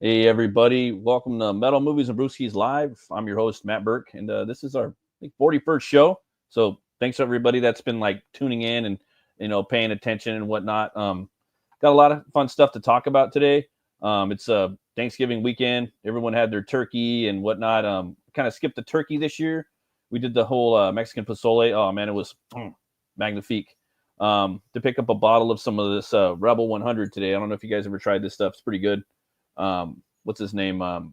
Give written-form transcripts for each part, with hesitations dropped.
Hey everybody, welcome to Metal Movies and Brewskis Live. I'm your host Matt Burke, and this is our 41st show. So thanks to everybody that's been like tuning in and paying attention and whatnot. Got a lot of fun stuff to talk about today. It's Thanksgiving weekend. Everyone had their turkey and whatnot. Kind of skipped the turkey this year. We did the whole Mexican pozole. Oh man, it was magnifique. To pick up a bottle of some of this Rebel 100 today. I don't know if you guys ever tried this stuff. It's pretty good. What's his name? I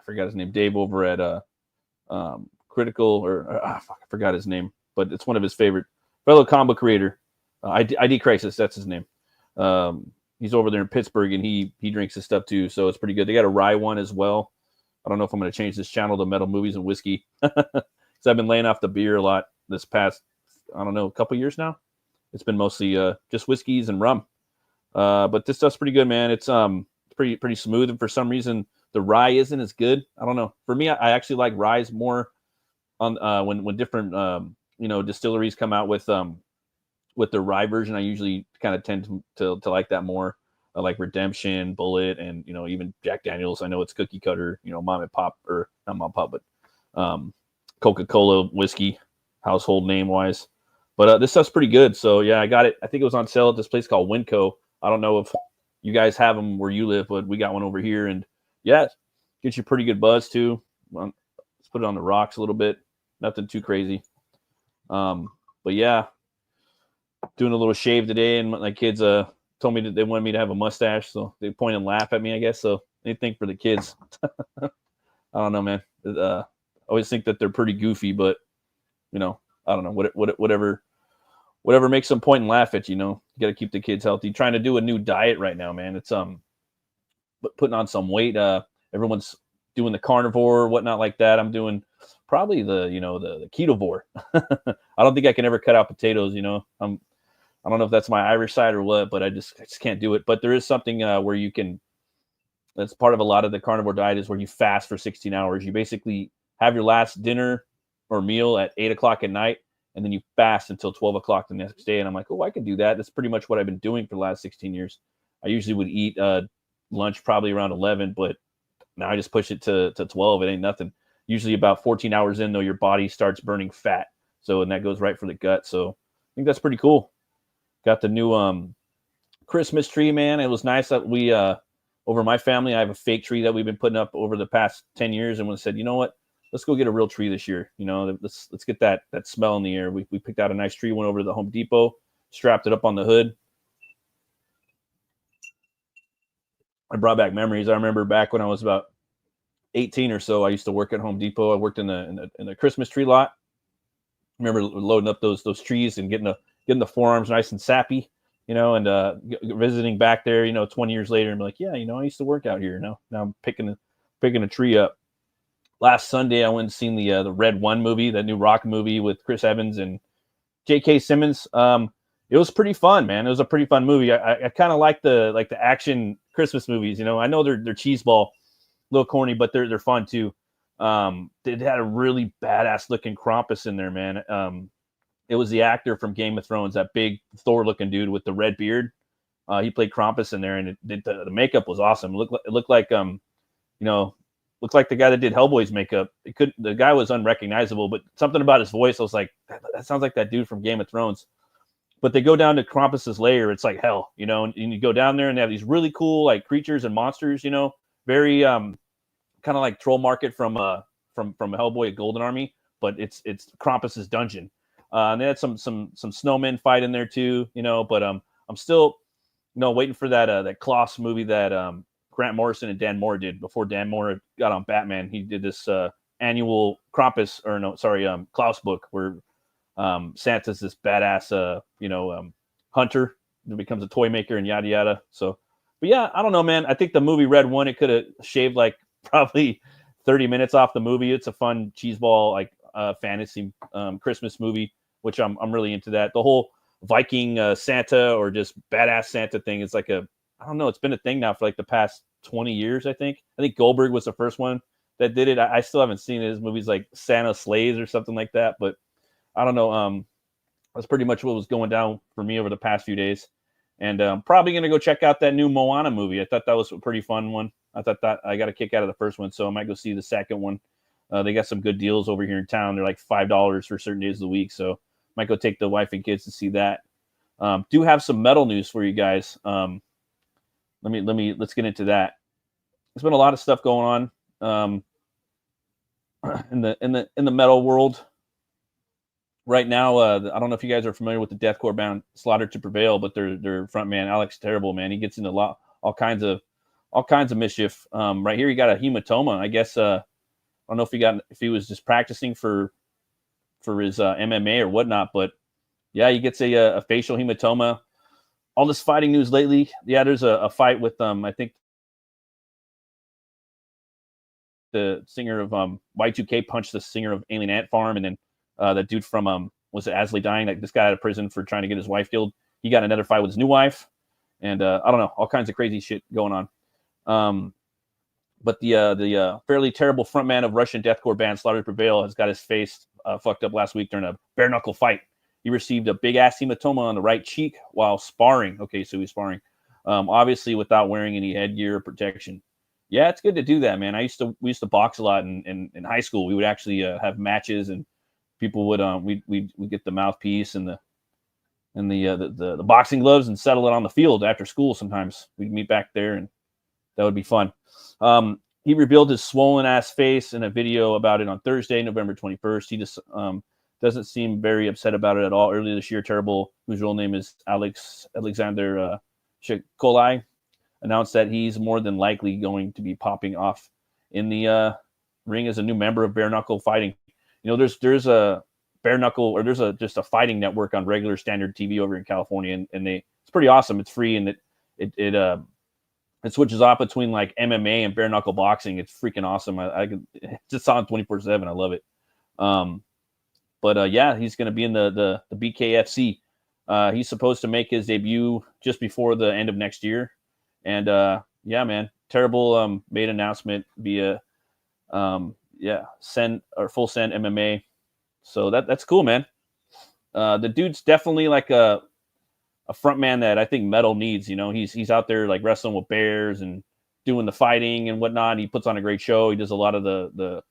forgot his name. Dave over at Critical, I forgot his name, but it's one of his favorite fellow combo creator. ID Crisis, that's his name. He's over there in Pittsburgh, and he drinks his stuff too, so it's pretty good. They got a rye one as well. I don't know if I'm going to change this channel to Metal Movies and Whiskey, because I've been laying off the beer a lot this past, I don't know, a couple years now. It's been mostly just whiskeys and rum, but this stuff's pretty good, man. It's pretty smooth, and for some reason the rye isn't as good. I don't know. For me, I actually like ryes more on when different distilleries come out with the rye version. I usually kind of tend to like that more. I like Redemption, Bullet, and even Jack Daniels. I know it's cookie cutter, mom and pop, or not mom and pop, but Coca-Cola whiskey, household name wise. But this stuff's pretty good. So yeah, I got it. I think it was on sale at this place called Winco. I don't know if you guys have them where you live, but we got one over here, and yeah, gets you pretty good buzz too. Let's put it on the rocks a little bit. Nothing too crazy. But yeah, doing a little shave today, and my kids told me that they wanted me to have a mustache, so they point and laugh at me, I guess. So anything for the kids. I don't know, man. I always think that they're pretty goofy, but I don't know, whatever makes them point and laugh at you. You got to keep the kids healthy. Trying to do a new diet right now, man. It's putting on some weight. Everyone's doing the carnivore, whatnot like that. I'm doing probably the ketovore. I don't think I can ever cut out potatoes. I don't know if that's my Irish side or what, but I just can't do it. But there is something where you can. That's part of a lot of the carnivore diet, is where you fast for 16 hours. You basically have your last dinner or meal at 8 o'clock at night, and then you fast until 12 o'clock the next day. And I'm like, oh, I can do that. That's pretty much what I've been doing for the last 16 years. I usually would eat lunch probably around 11, but now I just push it to 12. It ain't nothing. Usually about 14 hours in, though, your body starts burning fat. And that goes right for the gut. So I think that's pretty cool. Got the new Christmas tree, man. It was nice that we, over my family, I have a fake tree that we've been putting up over the past 10 years. And we said, you know what? Let's go get a real tree this year. Let's get that smell in the air. We picked out a nice tree, went over to the Home Depot, strapped it up on the hood. I brought back memories. I remember back when I was about 18 or so, I used to work at Home Depot. I worked in the Christmas tree lot. I remember loading up those trees and getting the forearms nice and sappy, and visiting back there, 20 years later, and be like, yeah, I used to work out here. Now I'm picking a tree up. Last Sunday, I went and seen the Red One movie, that new rock movie with Chris Evans and J.K. Simmons. It was pretty fun, man. It was a pretty fun movie. I kind of like the action Christmas movies. You know, I know they're cheeseball, a little corny, but they're fun too. They had a really badass looking Krampus in there, man. It was the actor from Game of Thrones, that big Thor looking dude with the red beard. He played Krampus in there, and the makeup was awesome. It looked like you know, looked like the guy that did Hellboy's makeup. The guy was unrecognizable, but something about his voice, I was like, that sounds like that dude from Game of Thrones. But they go down to Krampus's lair. It's like hell, you know, and you go down there and they have these really cool like creatures and monsters, you know, very kind of like Troll Market from Hellboy Golden Army, but it's Krampus's dungeon. And they had some snowmen fight in there too, you know. But I'm still, you know, waiting for that Klaus movie that Grant Morrison and Dan Moore did before Dan Moore got on Batman. He did this annual Krampus, or no, sorry, Klaus book where Santa's this badass, hunter that becomes a toy maker and yada yada. So, but yeah, I don't know, man. I think the movie Red One, it could have shaved like probably 30 minutes off the movie. It's a fun cheeseball like fantasy Christmas movie, which I'm really into that. The whole Viking Santa or just badass Santa thing is like I don't know. It's been a thing now for like the past 20 years. I think Goldberg was the first one that did it. I still haven't seen it. His movies like Santa Slays or something like that, but I don't know. That's pretty much what was going down for me over the past few days. And probably going to go check out that new Moana movie. I thought that was a pretty fun one. I thought that I got a kick out of the first one, so I might go see the second one. They got some good deals over here in town. They're like $5 for certain days of the week, so might go take the wife and kids to see that. Do have some metal news for you guys. Let's get into that. There's been a lot of stuff going on in the metal world right now. I don't know if you guys are familiar with the deathcore band Slaughter to Prevail, but their front man Alex Terrible, man, he gets into all kinds of mischief. Right here, he got a hematoma. I guess I don't know if he was just practicing for his MMA or whatnot, but yeah, he gets a facial hematoma. All this fighting news lately. Yeah, there's a fight with I think the singer of Y2K punched the singer of Alien Ant Farm, and then that dude from was it Asley Dying? Like this guy out of prison for trying to get his wife killed. He got another fight with his new wife, and I don't know, all kinds of crazy shit going on. But the fairly terrible frontman of Russian deathcore band Slaughter to Prevail has got his face fucked up last week during a bare knuckle fight. He received a big ass hematoma on the right cheek while sparring. Okay, so he's sparring, obviously without wearing any headgear or protection. Yeah, it's good to do that, man. We used to box a lot in high school. We would actually have matches, and people would we get the mouthpiece and the boxing gloves and settle it on the field after school. Sometimes we'd meet back there, and that would be fun. He revealed his swollen ass face in a video about it on Thursday, November 21st. He just doesn't seem very upset about it at all. Earlier this year, Terrible, whose real name is Alexander Shikolai, announced that he's more than likely going to be popping off in the ring as a new member of bare knuckle fighting. You know, there's a bare knuckle, or there's just a fighting network on regular standard TV over in California, and it's pretty awesome. It's free, and it switches off between like MMA and bare knuckle boxing. It's freaking awesome. It's just on 24/7. I love it. But yeah, he's going to be in the BKFC. He's supposed to make his debut just before the end of next year. And yeah, man, Terrible made an announcement via Send or Full Send MMA. So that's cool, man. The dude's definitely like a front man that I think metal needs. You know, he's out there like wrestling with bears and doing the fighting and whatnot. He puts on a great show. He does a lot of the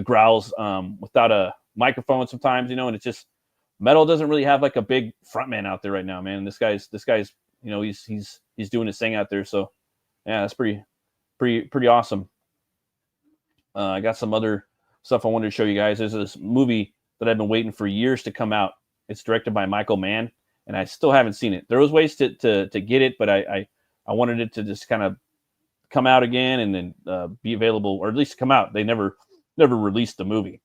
growls without a microphone sometimes, you know, and it's just metal doesn't really have like a big front man out there right now, man. This guy's you know, he's doing his thing out there. So yeah, that's pretty awesome. I got some other stuff I wanted to show you guys. There's this movie that I've been waiting for years to come out. It's directed by Michael Mann, and I still haven't seen it. There was ways to get it, but I wanted it to just kind of come out again and then be available, or at least come out. They never released the movie.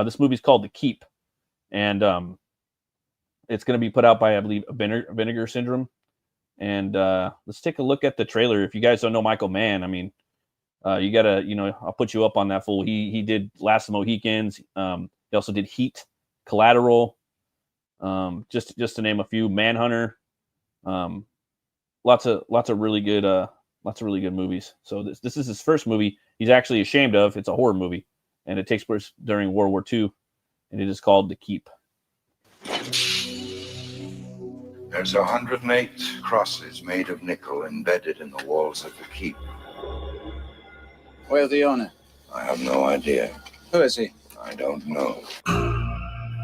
This movie's called The Keep, and it's going to be put out by, I believe, Vinegar Syndrome. And let's take a look at the trailer. If you guys don't know Michael Mann, I mean, you gotta, you know, I'll put you up on that fool. He did Last of the Mohicans. He also did Heat, Collateral. Just to name a few. Manhunter. Lots of really good movies. So this is his first movie he's actually ashamed of. It's a horror movie, and it takes place during World War II, and it is called The Keep. There's 108 crosses made of nickel embedded in the walls of the keep. Where's the owner? I have no idea. Who is he? I don't know.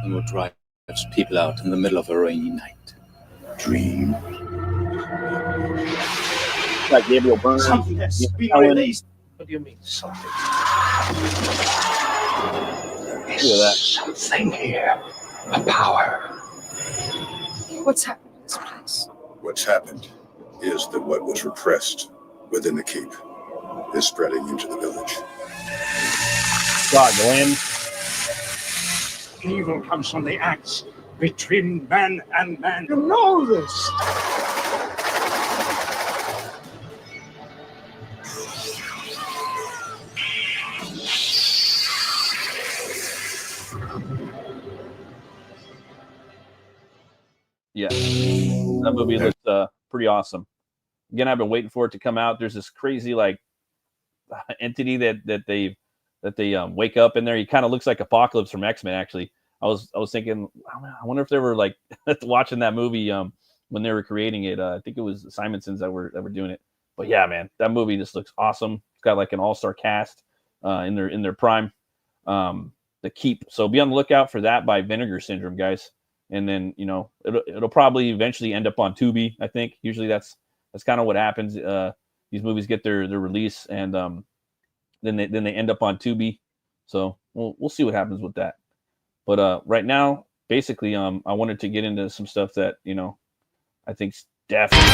He will drive people out in the middle of a rainy night. Dream. Like Gabriel Byrne. Something has been released. What do you mean, something? There's something here. A power. What's happened in this place? What's happened is that what was repressed within the keep is spreading into the village. God, Glenn. Evil comes from the axe between man and man. You know this. Yeah, that movie looks pretty awesome. Again, I've been waiting for it to come out. There's this crazy like entity that they wake up in there. He kind of looks like Apocalypse from X-Men. Actually, I was thinking, I wonder if they were like watching that movie when they were creating it. I think it was the Simonsons that were doing it. But yeah, man, that movie just looks awesome. It's got like an all-star cast in their prime. The Keep. So be on the lookout for that by Vinegar Syndrome, guys. And then, you know, it'll probably eventually end up on Tubi. I think usually that's kind of what happens. These movies get their release, and then they end up on Tubi. So we'll see what happens with that. But right now, basically, I wanted to get into some stuff that, you know, I think's definitely.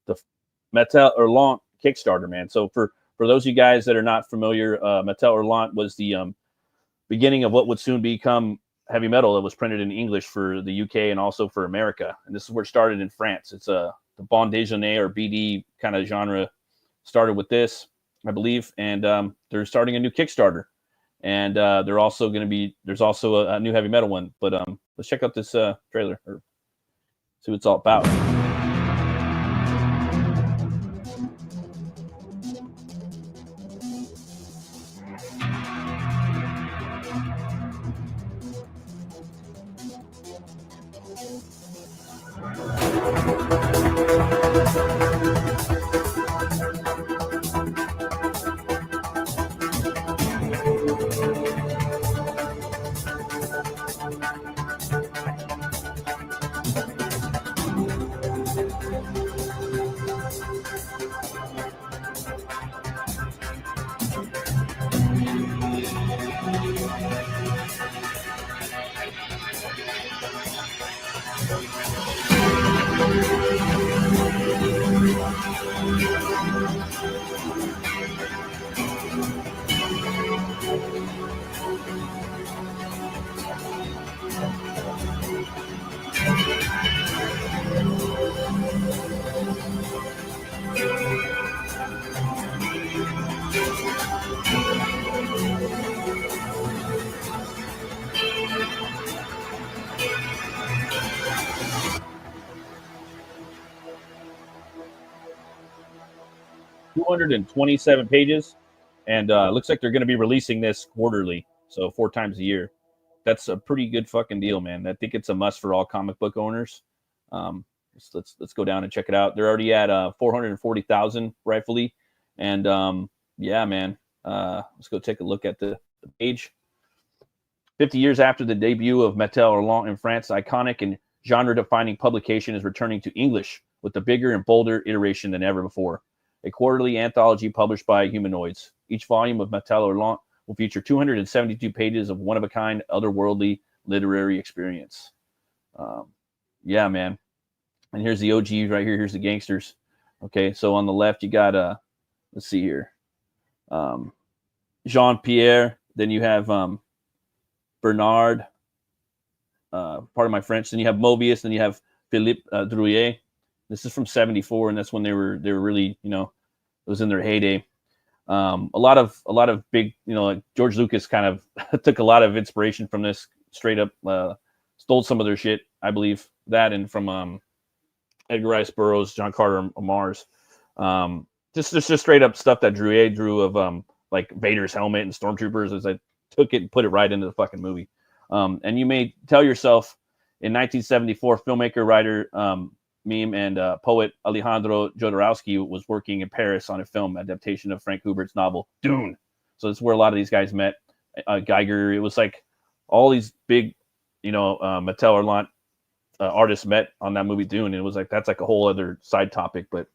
The Metal HURLANT Kickstarter, man. So for those of you guys that are not familiar, Metal HURLANT was the beginning of what would soon become heavy metal that was printed in English for the UK and also for America. And this is where it started in France. It's the bande dessinée or BD kind of genre started with this, I believe. And they're starting a new Kickstarter. And they're also going to be, there's also a new heavy metal one. But let's check out this trailer or see what it's all about. 227 pages, and looks like they're going to be releasing this quarterly, so 4 times a year. That's a pretty good fucking deal, man. I think it's a must for all comic book owners. Let's go down and check it out. They're already at 440,000 rightfully, and yeah, man. Let's go take a look at the page. 50 years after the debut of Metal HURLANT in France, iconic and genre-defining publication is returning to English with a bigger and bolder iteration than ever before. A quarterly anthology published by Humanoids. Each volume of Metal HURLANT will feature 272 pages of one-of-a-kind, otherworldly literary experience. Yeah, man. And here's the OGs right here. Here's the gangsters. Okay, so on the left, you got, let's see here. Jean-Pierre. Then you have Bernard. Part of my French. Then you have Mobius. Then you have Philippe Drouillet. This is from '74, and that's when they were really, it was in their heyday. A lot of big, like George Lucas kind of took a lot of inspiration from this. Straight up stole some of their shit, I believe. That and from Edgar Rice Burroughs, John Carter of Mars. Just straight up stuff that Drouillet drew of like Vader's helmet and stormtroopers. As I took it and put it right into the fucking movie. And you may tell yourself, in 1974, filmmaker, writer, meme, and poet Alejandro Jodorowsky was working in Paris on a film adaptation of Frank Herbert's novel Dune. So that's where a lot of these guys met. Geiger. It was like all these big, Mattel HURLANT artists met on that movie Dune. And it was like that's like a whole other side topic. But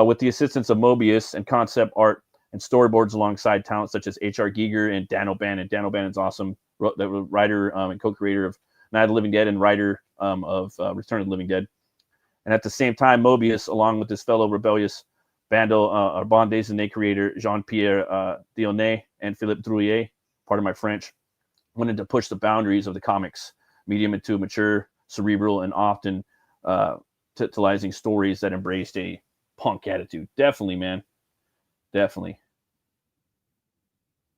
with the assistance of Mobius and concept art and storyboards alongside talent such as H.R. Giger and Dan O'Bannon. Dan O'Bannon's awesome. The writer and co-creator of Night of the Living Dead and writer of Return of the Living Dead. And at the same time, Mobius, along with his fellow rebellious bande dessinée creator Jean-Pierre Dionnet and Philippe Drouillet, part of my French, wanted to push the boundaries of the comics medium into mature, cerebral, and often tantalizing stories that embraced a punk attitude. Definitely, man. Definitely.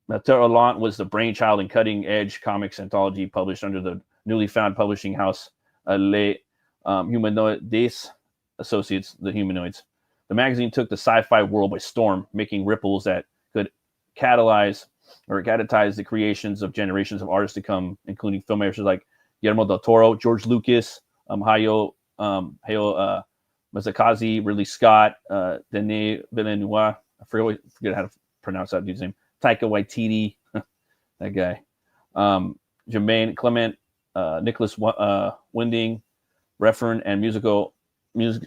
Mattel HURLANT was the brainchild and cutting-edge comics anthology published under the newly found publishing house Les Humanoides Associates, the Humanoids. The magazine took the sci-fi world by storm, making ripples that could catalyze the creations of generations of artists to come, including filmmakers like Guillermo del Toro, George Lucas, Hayao Miyazaki, Ridley Scott, Denis Villeneuve. I forget how to pronounce that dude's name. Taika Waititi, that guy. Jermaine Clement, Nicholas Winding, Refn, and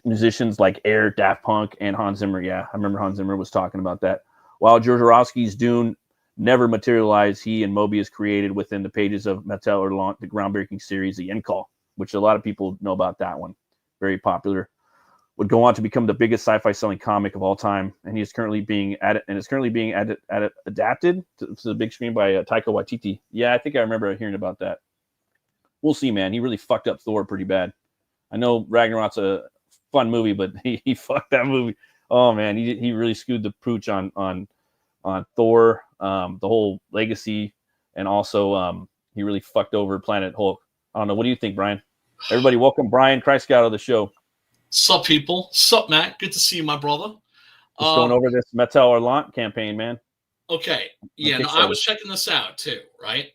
musicians like Air, Daft Punk, and Hans Zimmer. Yeah, I remember Hans Zimmer was talking about that. While Jodorowsky's Dune never materialized, he and Mobius created within the pages of Mattel HURLANT the groundbreaking series, The End Call, which a lot of people know about that one. Very popular. Would go on to become the biggest sci-fi selling comic of all time, and he is currently being adapted to the big screen by Taika Waititi. Yeah, I think I remember hearing about that. We'll see, man. He really fucked up Thor pretty bad. I know Ragnarok's a fun movie, but he fucked that movie. Oh man, he really screwed the pooch on Thor, the whole legacy, and also he really fucked over Planet Hulk. I don't know. What do you think, Brian? Everybody, welcome Brian Kreisgau to the show. Sup, people? Sup, Matt? Good to see you, my brother. Just going over this Mattel HURLANT campaign, man. Okay. Yeah, no, I was checking this out too, right?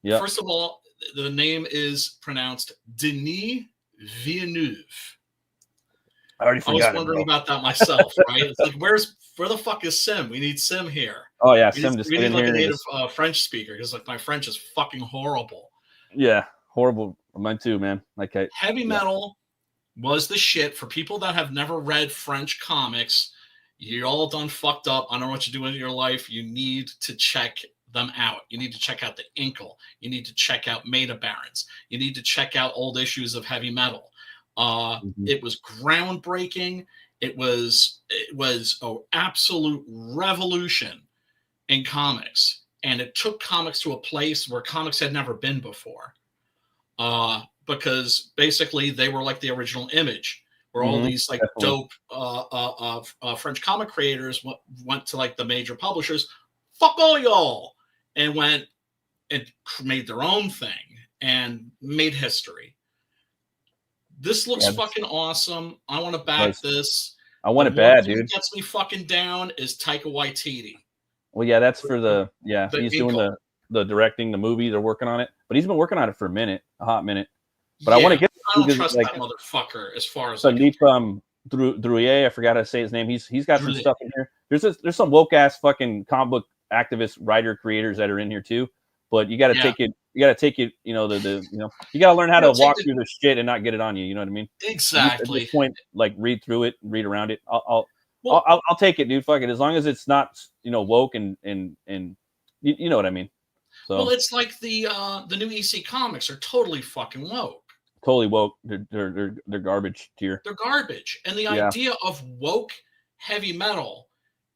Yeah. First of all, the name is pronounced Denis Villeneuve. I already forgot. I was wondering about that myself, right? It's like, where the fuck is Sim? We need Sim here. Oh yeah, we Sim need, just we get need in like here. a native French speaker, because like my French is fucking horrible. Yeah, horrible. Mine too, man. Like heavy metal was the shit. For people that have never read French comics, you're all done fucked up. I don't know what you're doing in your life. You need to check them out. You need to check out the Inkle. You need to check out Meta Barons. You need to check out old issues of heavy metal. It was groundbreaking. It was an absolute revolution in comics, and it took comics to a place where comics had never been before. Because basically they were like the original Image, where all these like dope French comic creators went to like the major publishers, fuck all y'all, and went and made their own thing and made history. This looks fucking awesome. I want to back this. I want it bad, dude. What gets me fucking down is Taika Waititi. Well, yeah, that's for the he's Inkle. doing the directing, the movie. They're working on it, but he's been working on it for a hot minute. But I want to get. I don't trust that motherfucker as far as Philippe Drouillet. I forgot how to say his name. He's got some stuff in here. There's some woke ass fucking comic book activist writer creators that are in here too. But you got to take it. You got to take it. You got to learn how to walk through the shit and not get it on you. You know what I mean? Exactly. At this point, like read through it, read around it. I'll take it, dude. Fuck it. As long as it's not woke and you know what I mean. So, well, it's like the new EC comics are totally fucking woke. Totally woke. They're garbage tier. They're garbage. And the idea of woke heavy metal,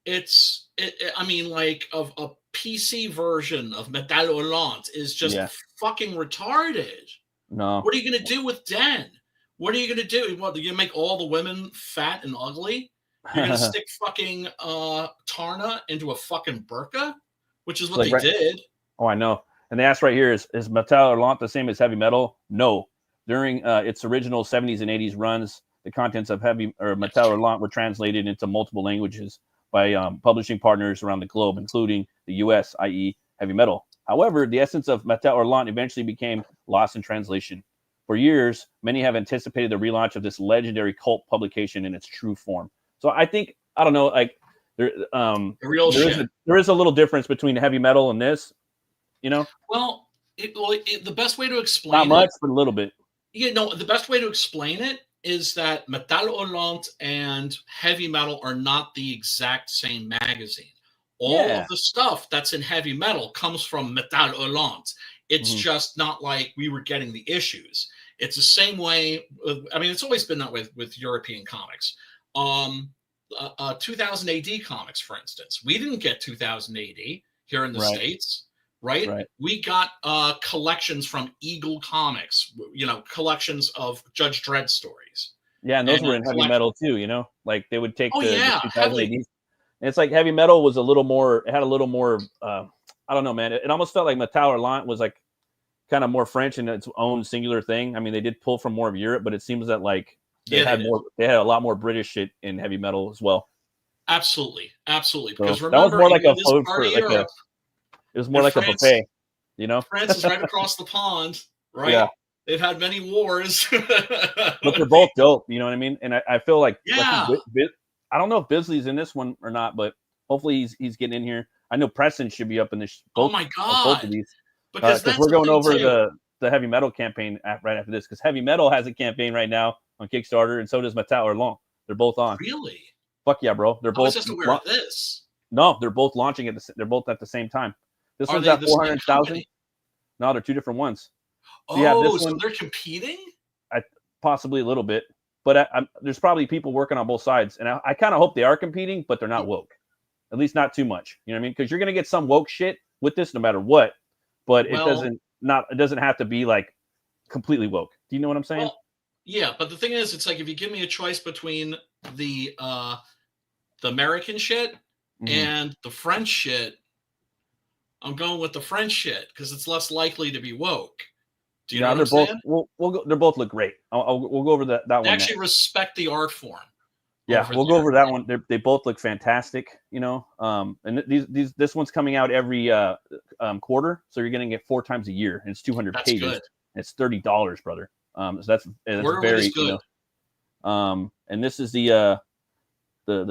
I mean, like of PC version of Metal HURLANT is just fucking retarded. No. What are you going to do with Den? What are you going to do? What, are you going to make all the women fat and ugly? You're going to stick fucking Tarna into a fucking burqa? Which is what they did. Oh, I know. And they asked right here, is Metal HURLANT the same as heavy metal? No. During its original 70s and 80s runs, the contents of Metal HURLANT were translated into multiple languages by publishing partners around the globe, including the U.S., i.e. heavy metal. However, the essence of Metal HURLANT eventually became lost in translation. For years, many have anticipated the relaunch of this legendary cult publication in its true form. So I think, I don't know, like there is a little difference between heavy metal and this, you know? Well, the best way to explain not much, but a little bit. You know, the best way to explain it is that Metal HURLANT and heavy metal are not the exact same magazine. All of the stuff that's in heavy metal comes from Metal HURLANT. It's just not like we were getting the issues. It's the same way. I mean, it's always been that way with European comics. 2000 AD comics, for instance, we didn't get 2000 AD here in the States, right? We got collections from Eagle Comics, you know, collections of Judge Dredd stories. Yeah, and those were in heavy metal too, you know, like they would take the 2000 AD. And it's like heavy metal was a little more, it had a little more, I don't know, man. It almost felt like Metal HURLANT was like kind of more French in its own singular thing. I mean, they did pull from more of Europe, but it seems that like they had a lot more British shit in heavy metal as well. Absolutely. Absolutely. So because remember, that was more like it was more like France, a buffet, you know? France is right across the pond, right? Yeah. They've had many wars. But they're both dope, you know what I mean? And I feel like, I don't know if Bisley's in this one or not, but hopefully he's getting in here. I know Preston should be up in this. Oh my God. Both of these. Because we're going over the heavy metal campaign right after this, because heavy metal has a campaign right now on Kickstarter, and so does Metal HURLANT. They're both on. Really? Fuck yeah, bro. They're both. I was just aware of this. No, they're both launching they're both at the same time. This one's at 400,000. No, they're two different ones. So, so they're competing? Possibly a little bit, but there's probably people working on both sides, and I kind of hope they are competing, but they're not woke. At least not too much. You know what I mean? Because you're gonna get some woke shit with this, no matter what. But it doesn't have to be like completely woke. Do you know what I'm saying? Well, yeah, but the thing is, it's like if you give me a choice between the American shit and the French shit, I'm going with the French shit because it's less likely to be woke. Do you know what I'm saying? They both look great. We'll go over that one. I actually respect the art form. Yeah, we'll go over that one. They both look fantastic, you know. And this one's coming out every quarter, so you're going to get 4 times a year, and it's 200 pages. Good. And it's $30, brother. So that's very good. You know, and this is the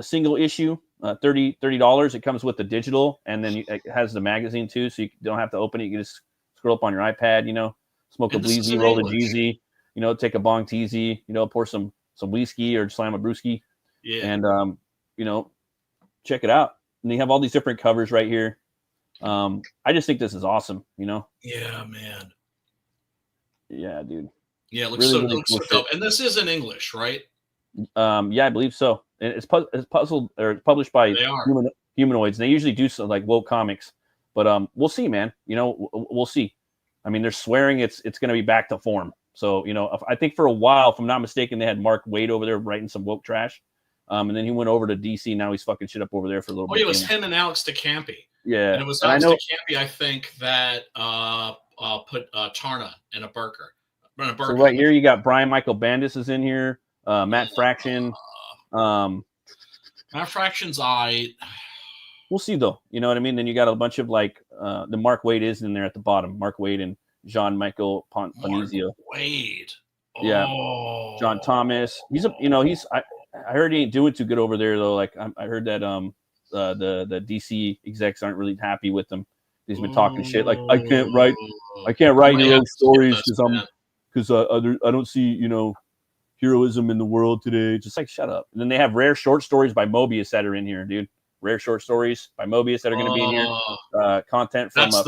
single issue, $30. It comes with the digital, and then it has the magazine too, so you don't have to open it. You can just scroll up on your iPad, you know, smoke a bleezy, roll a Jeezy, you know, take a bong teasy, you know, pour some whiskey or slam a brewski. Yeah. And, you know, check it out. And they have all these different covers right here. I just think this is awesome, you know? Yeah, man. Yeah, dude. Yeah, it looks really so dope. And this is in English, right? Yeah, I believe so. And it's published by Humanoids. And they usually do some like woke comics, but we'll see, man. You know, we'll see. I mean, they're swearing it's going to be back to form. So, you know, I think for a while, if I'm not mistaken, they had Mark Waid over there writing some woke trash. And then he went over to DC. Now he's fucking shit up over there for a little bit. Oh, it was him and Alex DeCampi. Yeah. And it was Alex DeCampi, I think, that put Tarna in a burger. So right here, you got Brian Michael Bendis is in here. Matt Fraction. Matt Fraction's We'll see, though. You know what I mean? Then you got a bunch of, like, the Mark Waid is in there at the bottom. Mark Waid and Jean-Michael Ponizio. Wade. Yeah. John Thomas. I heard he ain't doing too good over there, though. Like, I heard that the DC execs aren't really happy with him. He's been talking shit like, I can't write your own stories because I don't see, you know, heroism in the world today. Just like, shut up. And then they have rare short stories by Mobius that are in here, dude. Rare short stories by Mobius that are going to be in here. Content from that's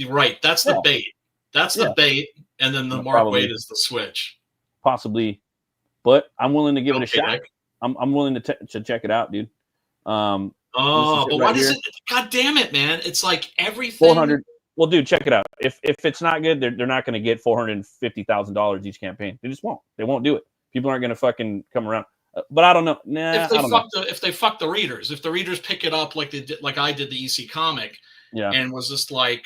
right. That's the bait. That's the bait, and then the Mark Waid is the switch. Possibly, but I'm willing to give it a shot. I'm willing to check it out, dude. Oh, but right what is here. it? God damn it, man! It's like everything. 400. Well, dude, check it out. If it's not good, they're not going to get $450,000 each campaign. They just won't. They won't do it. People aren't going to fucking come around. But I don't know. Nah, If they I don't know. if they fuck the readers, if the readers pick it up like they did, like I did the EC comic, Yeah. and was just like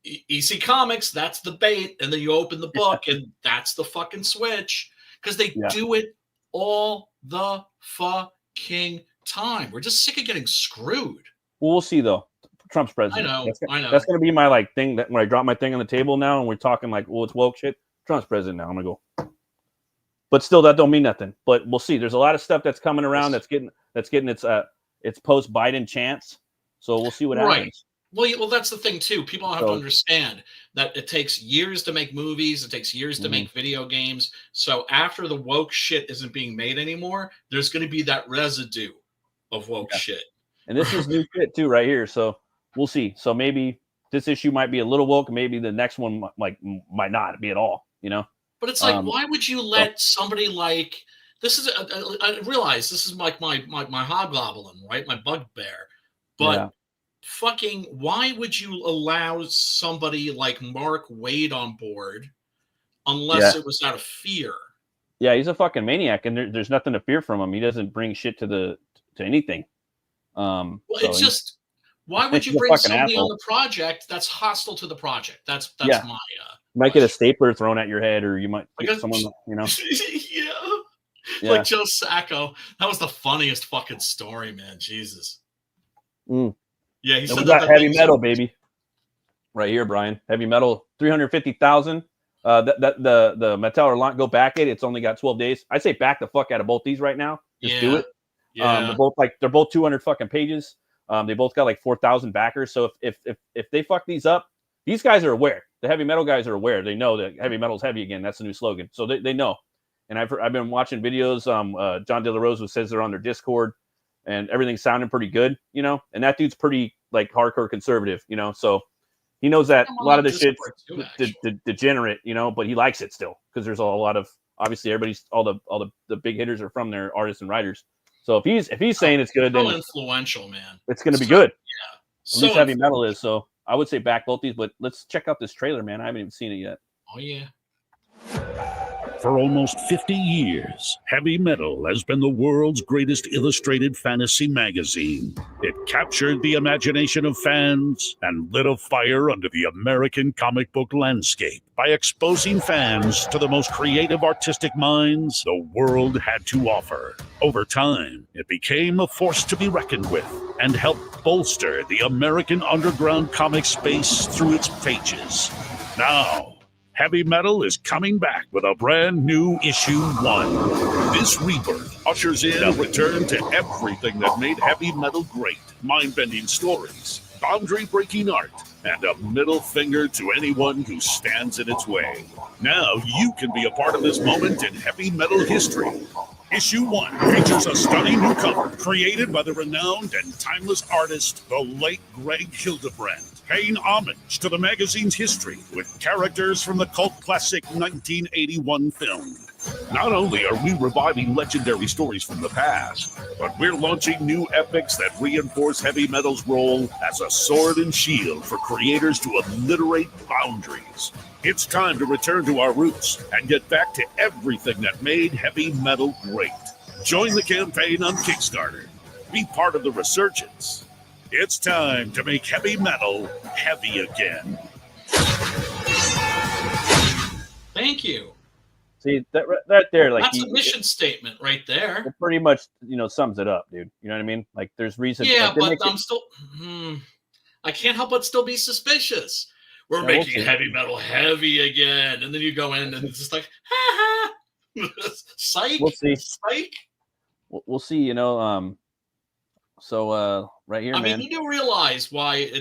EC Comics, that's the bait, and then you open the book and that's the fucking switch, because they do it all the fucking time. We're just sick of getting screwed. Well, we'll see though. Trump's president. I know. That's going to be my like thing that when I drop my thing on the table now and we're talking like, well, it's woke shit. Trump's president now. I'm gonna go. But still, that don't mean nothing. But we'll see. There's a lot of stuff that's coming around that's getting its post Biden chance. So we'll see what happens. Well, that's the thing too. People have to understand that it takes years to make movies. It takes years to make video games. So after the woke shit isn't being made anymore, there's going to be that residue of woke shit. And this is new shit too, right here. So we'll see. So maybe this issue might be a little woke. Maybe the next one might not be at all. You know. But it's like, why would you let somebody like this is? I realize this is like my hobgoblin, right? My bugbear. But fucking, why would you allow somebody like Mark Waid on board unless it was out of fear? Yeah, he's a fucking maniac, and there's nothing to fear from him. He doesn't bring shit to anything. Well, it's just, why would you bring somebody on the project that's hostile to the project? That's my. You might get a stapler thrown at your head, or you might get someone, you know. Like Joe Sacco. That was the funniest fucking story, man. Jesus. Yeah, he said that heavy metal, baby. Right here, Brian. Heavy metal, 350,000. The Mattel HURLANT, go back it. It's only got 12 days. I'd say back the fuck out of both these right now. Just do it. Yeah. They're both 200 fucking pages. They both got like 4,000 backers. So if they fuck these up, these guys are aware. The heavy metal guys are aware. They know that heavy metal's heavy again. That's the new slogan. So they know. And I've been watching videos. John De La Rose says they're on their Discord, and everything's sounding pretty good, you know. And that dude's pretty like hardcore conservative, you know. So he knows that a lot of the shit's degenerate, you know, but he likes it still because there's a lot of obviously all the big hitters are from their artists and writers. So if he's saying it's good, then influential, man. It's going to be good. Yeah. At least heavy metal is. So I would say back both these, but let's check out this trailer, man. I haven't even seen it yet. Oh yeah. For almost 50 years, Heavy Metal has been the world's greatest illustrated fantasy magazine. It captured the imagination of fans and lit a fire under the American comic book landscape by exposing fans to the most creative artistic minds the world had to offer. Over time, it became a force to be reckoned with and helped bolster the American underground comic space through its pages. Now, Heavy Metal is coming back with a brand new issue 1. This rebirth ushers in a return to everything that made Heavy Metal great. Mind-bending stories, boundary-breaking art, and a middle finger to anyone who stands in its way. Now you can be a part of this moment in Heavy Metal history. Issue 1 features a stunning new cover created by the renowned and timeless artist, the late Greg Hildebrand, paying homage to the magazine's history with characters from the cult classic 1981 film. Not only are we reviving legendary stories from the past, but we're launching new epics that reinforce Heavy Metal's role as a sword and shield for creators to obliterate boundaries. It's time to return to our roots and get back to everything that made Heavy Metal great. Join the campaign on Kickstarter. Be part of the resurgence. It's time to make Heavy Metal heavy again. Thank you. See that right there, like that's a mission statement right there. It pretty much, sums it up, dude. You know what I mean? Like, there's reason. Yeah, but I'm still. I can't help but still be suspicious. We're making Heavy Metal heavy again, and then you go in and it's just like, ha ha, psych. We'll see. Psych. We'll see. So right here, I man. mean, you do realize why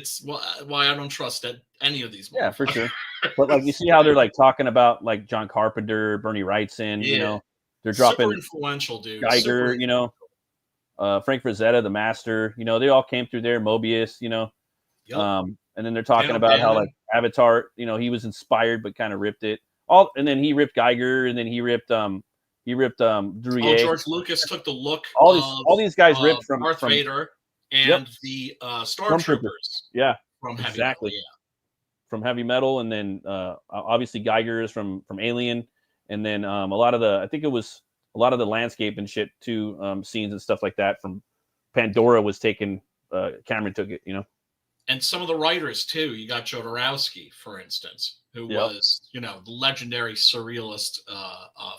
I don't trust any of these. Yeah, for sure. But like, you see how they're like talking about like John Carpenter, Bernie Wrightson. Yeah. They're dropping super influential, dude. Geiger. Frank Frazetta, the Master. They all came through there. Mobius. Yep. And then they're talking about how like Avatar. He was inspired but kind of ripped it all. And then he ripped Geiger, and then he ripped Drew. George Lucas took the look. All these guys ripped from Darth Vader. and the Stormtroopers. Yeah, from Heavy exactly. Metal. Yeah. From Heavy Metal, and then obviously Geiger is from Alien, and then a lot of the, I think it was a lot of the landscape and shit too, scenes and stuff like that from Pandora was taken. Cameron took it, And some of the writers too. You got Jodorowsky, for instance, who was, the legendary surrealist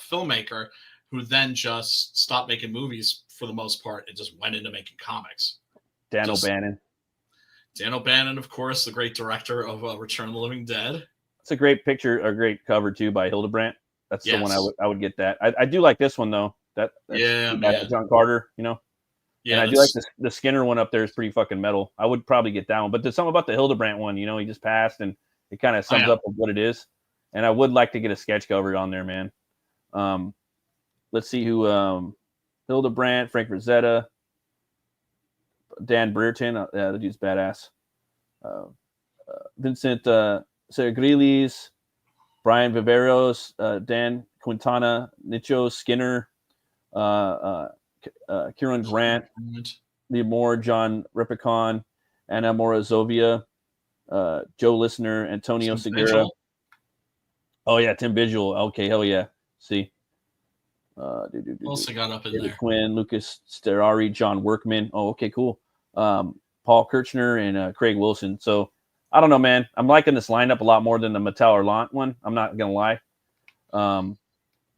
filmmaker, who then just stopped making movies for the most part and just went into making comics. Dan O'Bannon. Dan O'Bannon, of course, the great director of Return of the Living Dead. It's a great picture, a great cover too by Hildebrandt. That's the one I would get that. I do like this one though. That's man. John Carter, Yeah, and I do like the Skinner one up there is pretty fucking metal. I would probably get that one, but there's something about the Hildebrandt one. He just passed, and it kind of sums up what it is. And I would like to get a sketch cover on there, man. Let's see who Hildebrandt, Frank Rosetta, Dan Brereton. The dude's badass. Vincent Sergrilis, Brian Viveros, Dan Quintana, Nicho Skinner, Kieran Grant, Lee Moore, John Repicon, Anna Morozovia, Joe Listener, Antonio Segura. Oh yeah, Tim Vigil. Okay, hell yeah. See. Also got up in David there. Quinn, Lucas Sterari, John Workman. Oh, okay, cool. Paul Kirchner and Craig Wilson. So I don't know, man. I'm liking this lineup a lot more than the Mattel HURLANT one. I'm not gonna lie.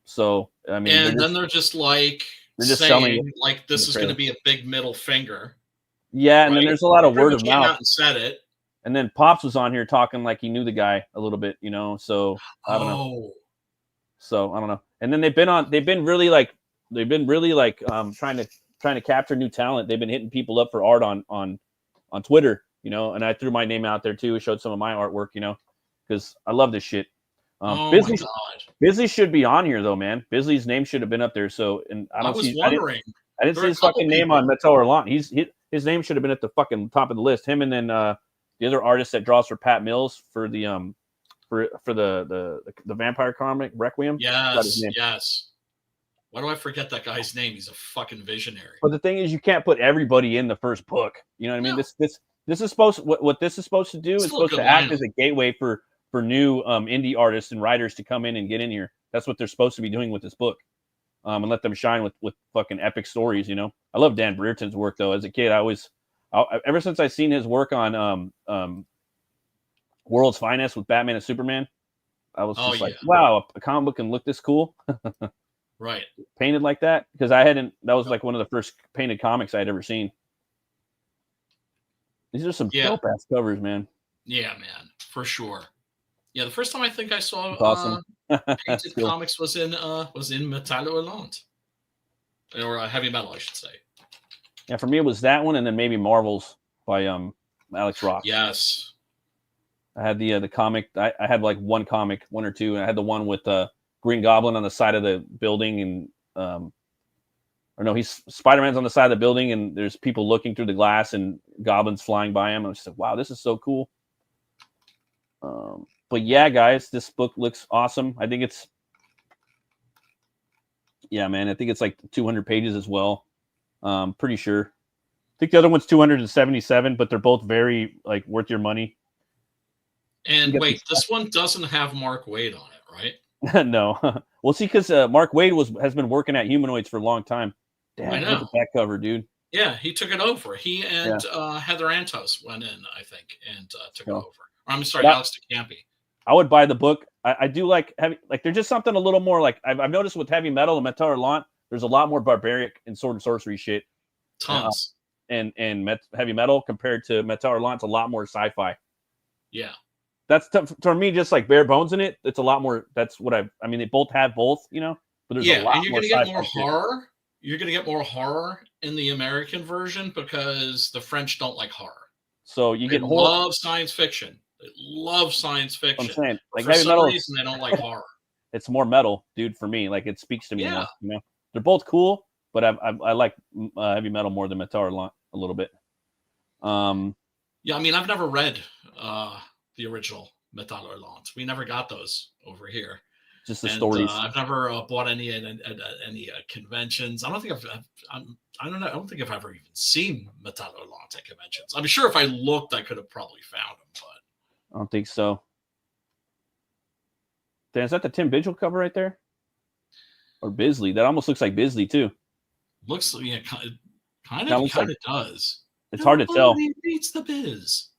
So I mean, and then they're just like saying selling like this is going to be a big middle finger. Yeah, and then there's a lot of word of mouth. Out and said it. And then Pops was on here talking like he knew the guy a little bit, So I don't know. So I don't know. And then they've been really trying to capture new talent. They've been hitting people up for art on Twitter, and I threw my name out there too. Showed some of my artwork, because I love this shit. Bisley should be on here though, man. Bisley's name should have been up there. So, and I didn't see his fucking name on Mattel HURLANT. His name should have been at the fucking top of the list. Him and then the other artist that draws for Pat Mills for the for the vampire comic Requiem. Yes. Why do I forget that guy's name? He's a fucking visionary. But the thing is, you can't put everybody in the first book. You know what I mean? No. This is supposed what this is supposed to do is supposed to act as a gateway for new indie artists and writers to come in and get in here. That's what they're supposed to be doing with this book, and let them shine with fucking epic stories. I love Dan Brereton's work though. As a kid, ever since I seen his work on World's Finest with Batman and Superman, I was just like, wow, a comic book can look this cool. Right. Painted like that, because that was like one of the first painted comics I'd ever seen. These are some dope ass covers, man. Yeah, man, for sure. Yeah, the first time I think I saw awesome. painted comics was in Mattel HURLANT, or Heavy Metal, I should say. Yeah, for me it was that one, and then maybe Marvels by Alex Ross. Yes. I had the comic. I had like one or two, and I had the one with Green Goblin on the side of the building, and Spider-Man's on the side of the building, and there's people looking through the glass, and goblins flying by him. I was just like, wow, this is so cool. But yeah, guys, this book looks awesome. I think it's like 200 pages as well. Pretty sure. I think the other one's 277, but they're both very like worth your money. And wait, this one doesn't have Mark Waid on it, right? No. Well, see, because Mark Waid has been working at Humanoids for a long time. Damn, I know. Look at that cover, dude. Yeah, he took it over. He and Heather Antos went in, I think, and took it over. I'm sorry, Alex DeCampi. I would buy the book. I do like heavy, like there's just something a little more like I've noticed with Heavy Metal and Mattel HURLANT. There's a lot more barbaric and sword and sorcery shit. Tons. And Heavy Metal compared to Mattel HURLANT, it's a lot more sci-fi. Yeah. That's for me, just like bare bones in it. It's a lot more. That's what I mean, they both have both, But there's a lot and you're more going to get more shit. horror. You're going to get more horror in the American version because the French don't like horror. So you get horror. Love science fiction. They love science fiction. I'm saying, like, for Heavy some Metal, reason, they don't like horror. It's more metal, dude. For me, like it speaks to me more. They're both cool, but I like Heavy Metal more than Mattel HURLANT a little bit. Yeah, I mean, I've never read the original Mattel HURLANT. We never got those over here. Just the And stories. I've never bought any at any conventions. I don't think I don't know. I don't think I've ever even seen Metal HURLANT at conventions. I'm sure if I looked, I could have probably found them, but I don't think so. Dan, is that the Tim Vigil cover right there? Or Bisley? That almost looks like Bisley too. looks kind That of looks like- does. It's hard to tell Nobody beats the Biz.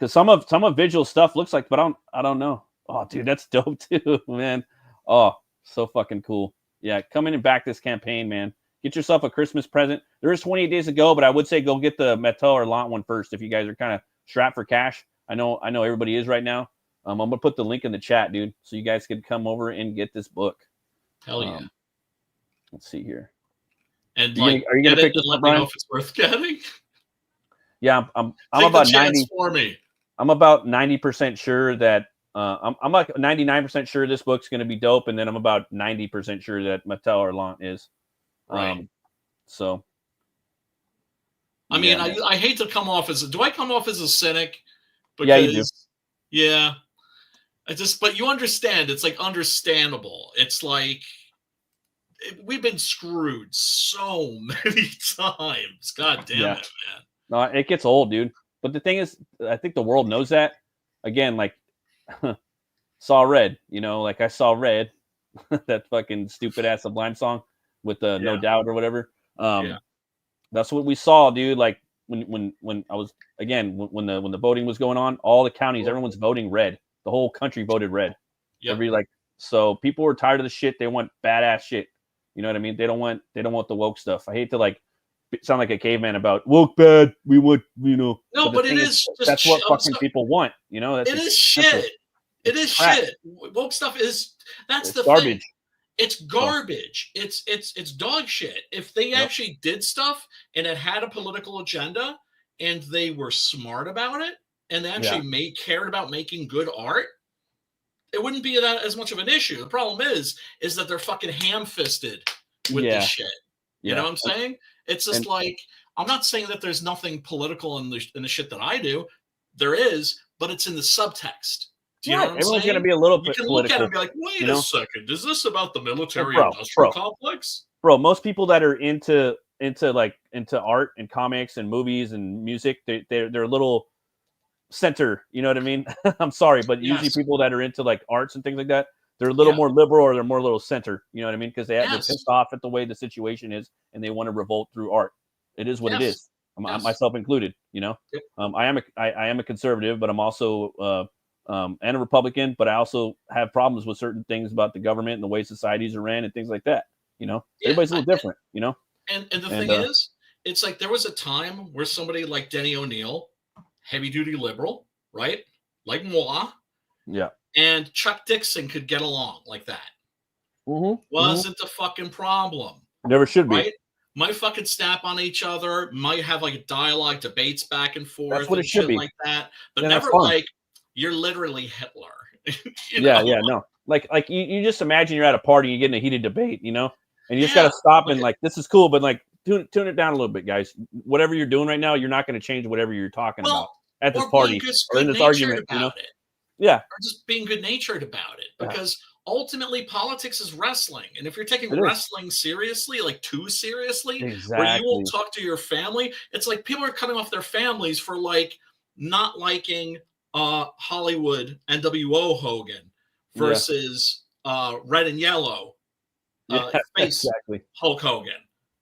because some of Vigil's stuff looks like, but I don't know. Oh, dude, that's dope too, man. Oh, so fucking cool. Yeah, come in and back this campaign, man. Get yourself a Christmas present. There is 28 days to go, but I would say go get the Metal HURLANT one first if you guys are kind of strapped for cash. I know everybody is right now. I'm gonna put the link in the chat, dude, so you guys can come over and get this book. Hell yeah. Let's see here. And are you gonna pick this let up, me know Brian? if it's worth getting? Yeah, I'm Take about the chance 90. for me. I'm about 90% sure that I'm like 99% sure this book's going to be dope, and then I'm about 90% sure that Metal HURLANT is. Right. So. I mean, I hate to come off as do I come off as a cynic? Because, yeah, you do. Yeah. But you understand. It's like understandable. It's like we've been screwed so many times. God damn it, man. No, it gets old, dude. But the thing is, I think the world knows that. Again, like, saw Red, like I saw Red, that fucking stupid ass Sublime song with the No Doubt or whatever. That's what we saw, dude. Like when I was when the voting was going on, all the counties, everyone's voting red. The whole country voted red. Yep. So people were tired of the shit. They want badass shit. You know what I mean? They don't want the woke stuff. I hate to sound like a caveman about woke bad. We want, No, but it is just that's what fucking people want. That's it is shit. It is shit. Woke stuff is the garbage. thing. It's garbage. It's dog shit. If they actually did stuff and it had a political agenda and they were smart about it and they actually cared about making good art, it wouldn't be that as much of an issue. The problem is that they're fucking ham-fisted with this shit. You know what I'm saying? It's just I'm not saying that there's nothing political in the shit that I do. There is, but it's in the subtext. Do you know what I'm Everyone's saying? going to be a little bit political. You can look at it and be like, wait a second, is this about the military-industrial complex? Bro, most people that are into art and comics and movies and music, they're a little center. You know what I mean? I'm sorry, but usually people that are into like arts and things like that, they're a little more liberal or they're more a little center. You know what I mean? Because they're pissed off at the way the situation is and they want to revolt through art. It is what it is. Myself included. I am a conservative, but I'm also and a Republican. But I also have problems with certain things about the government and the way societies are ran and things like that. Everybody's a little different. And the thing is, it's like there was a time where somebody like Denny O'Neil, heavy duty liberal, right? Like moi. Yeah. And Chuck Dixon could get along like that. Wasn't the fucking problem. Never should be. Right? Might fucking snap on each other. Might have like dialogue, debates back and forth. That's what and it should shit be. Like that. But never like, you're literally Hitler. No. Like you just imagine you're at a party, you get in a heated debate, and you just got to stop and like, this is cool, but like tune it down a little bit, guys. Whatever you're doing right now, you're not going to change whatever you're talking about at this party or in this argument. Yeah. Or just being good natured about it, because ultimately politics is wrestling. And if you're taking wrestling seriously, like too seriously, where you won't talk to your family, it's like people are cutting off their families for like not liking Hollywood NWO Hogan versus red and yellow face Hulk Hogan.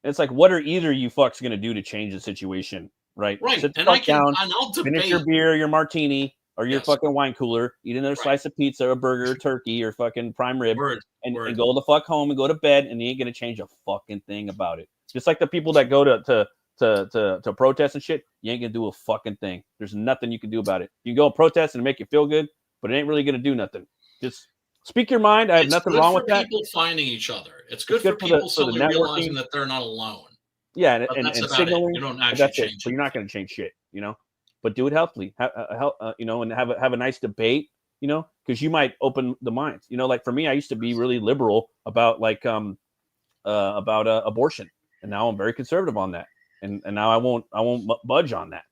It's like, what are either you fucks going to do to change the situation? Right. Sit the fuck down, I'll finish your beer, your martini, or your fucking wine cooler, eat another slice of pizza, a burger, turkey, or fucking prime rib, and go the fuck home and go to bed, and you ain't gonna change a fucking thing about it. Just like the people that go to protest and shit, you ain't gonna do a fucking thing. There's nothing you can do about it. You can go and protest and make you feel good, but it ain't really gonna do nothing. Just speak your mind. I have nothing wrong with that. People finding each other. It's good for people suddenly realizing that they're not alone. Yeah, and signaling. You don't actually change it. But you're not going to change shit, But do it healthily, and have a nice debate, because you might open the minds. Like for me, I used to be really liberal about abortion, and now I'm very conservative on that, and now I won't budge on that,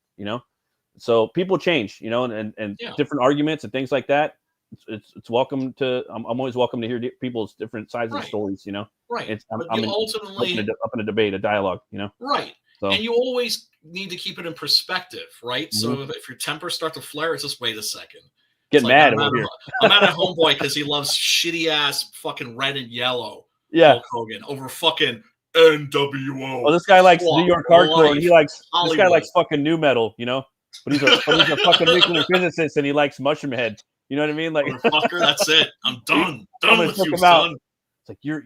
So people change, and different arguments and things like that. it's welcome to. I'm always welcome to hear people's different sides of Right. stories. You know, Right. it's But I'm you in, ultimately up in a debate, a dialogue. You know, right. so And you always need to keep it in perspective, right? Mhm. So if your tempers start to flare, it's just wait a second. get It's like, mad I'm over mad, here. I'm mad at homeboy because he loves shitty ass fucking red and yellow Yeah. Hulk Hogan over fucking NWO. Well, this guy likes Fuck New York hardcore, and he likes this guy Hollywood. likes fucking new metal. You know, but he's a fucking nuclear physicist, and he likes Mushroom Head. You know what I mean? Like, Motherfucker, that's it. I'm done. I'm Done gonna with took you, him out. son. It's like you're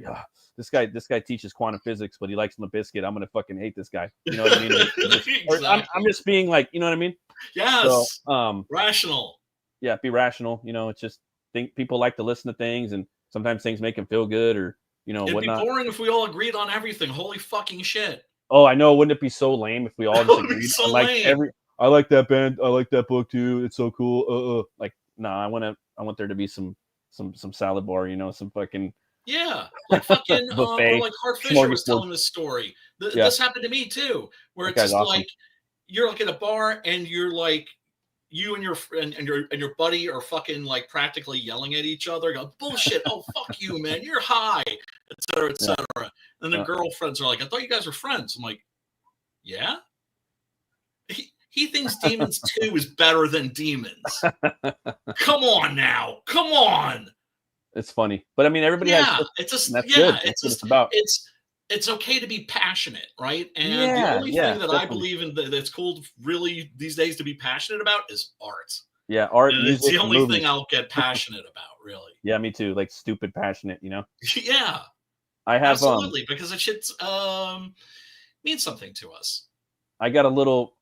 this guy teaches quantum physics, but he likes Limp Bizkit. I'm gonna fucking hate this guy. You know what I mean? I'm just being like, you know what I mean? Yes. So, rational. Yeah, be rational. You know, it's just think people like to listen to things, and sometimes things make them feel good, or It'd whatnot. be boring if we all agreed on everything. Holy fucking shit. Oh, I know. Wouldn't it be so lame if we all just agreed? So on, like lame. I like that band. I like that book too. It's so cool. Like, no, I want there to be some salad bar. You know, some fucking Yeah, like fucking, buffet. or like Hart Fisher was smorgasbord. telling this story. Yeah. This happened to me too, where That it's guy's just awesome. like you're like at a bar and you're like you and your friend and your buddy are fucking like practically yelling at each other. Go bullshit! Oh fuck you, man! You're high, etc., etc. And the Yeah. girlfriends are like, I thought you guys were friends. I'm like, yeah. He thinks Demons 2 is better than Demons. Come on now, come on. It's funny, but I mean, everybody has. It's just that's yeah, good. That's it's what just it's about. it's okay to be passionate, right? And the Yeah, only yeah, thing that I definitely. believe in that's cool really these days to be passionate about is art. Yeah, art, And music, it's the only movies. thing I'll get passionate about, really. Yeah, me too. Like stupid passionate, you know. Yeah, I have absolutely, because it shit means something to us. I got a little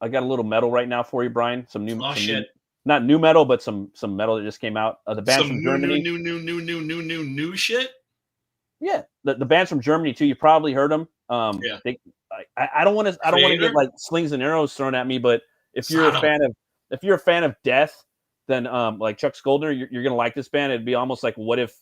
metal right now for you, Brian. Some new, Shit. Not new metal, but some metal that just came out. The band's Some from Germany. new shit. Yeah, the band's from Germany too. You probably heard them. Yeah. I don't want to get like slings and arrows thrown at me, but if you're a fan of death, then like Chuck Schuldiner, you're gonna like this band. It'd be almost like what if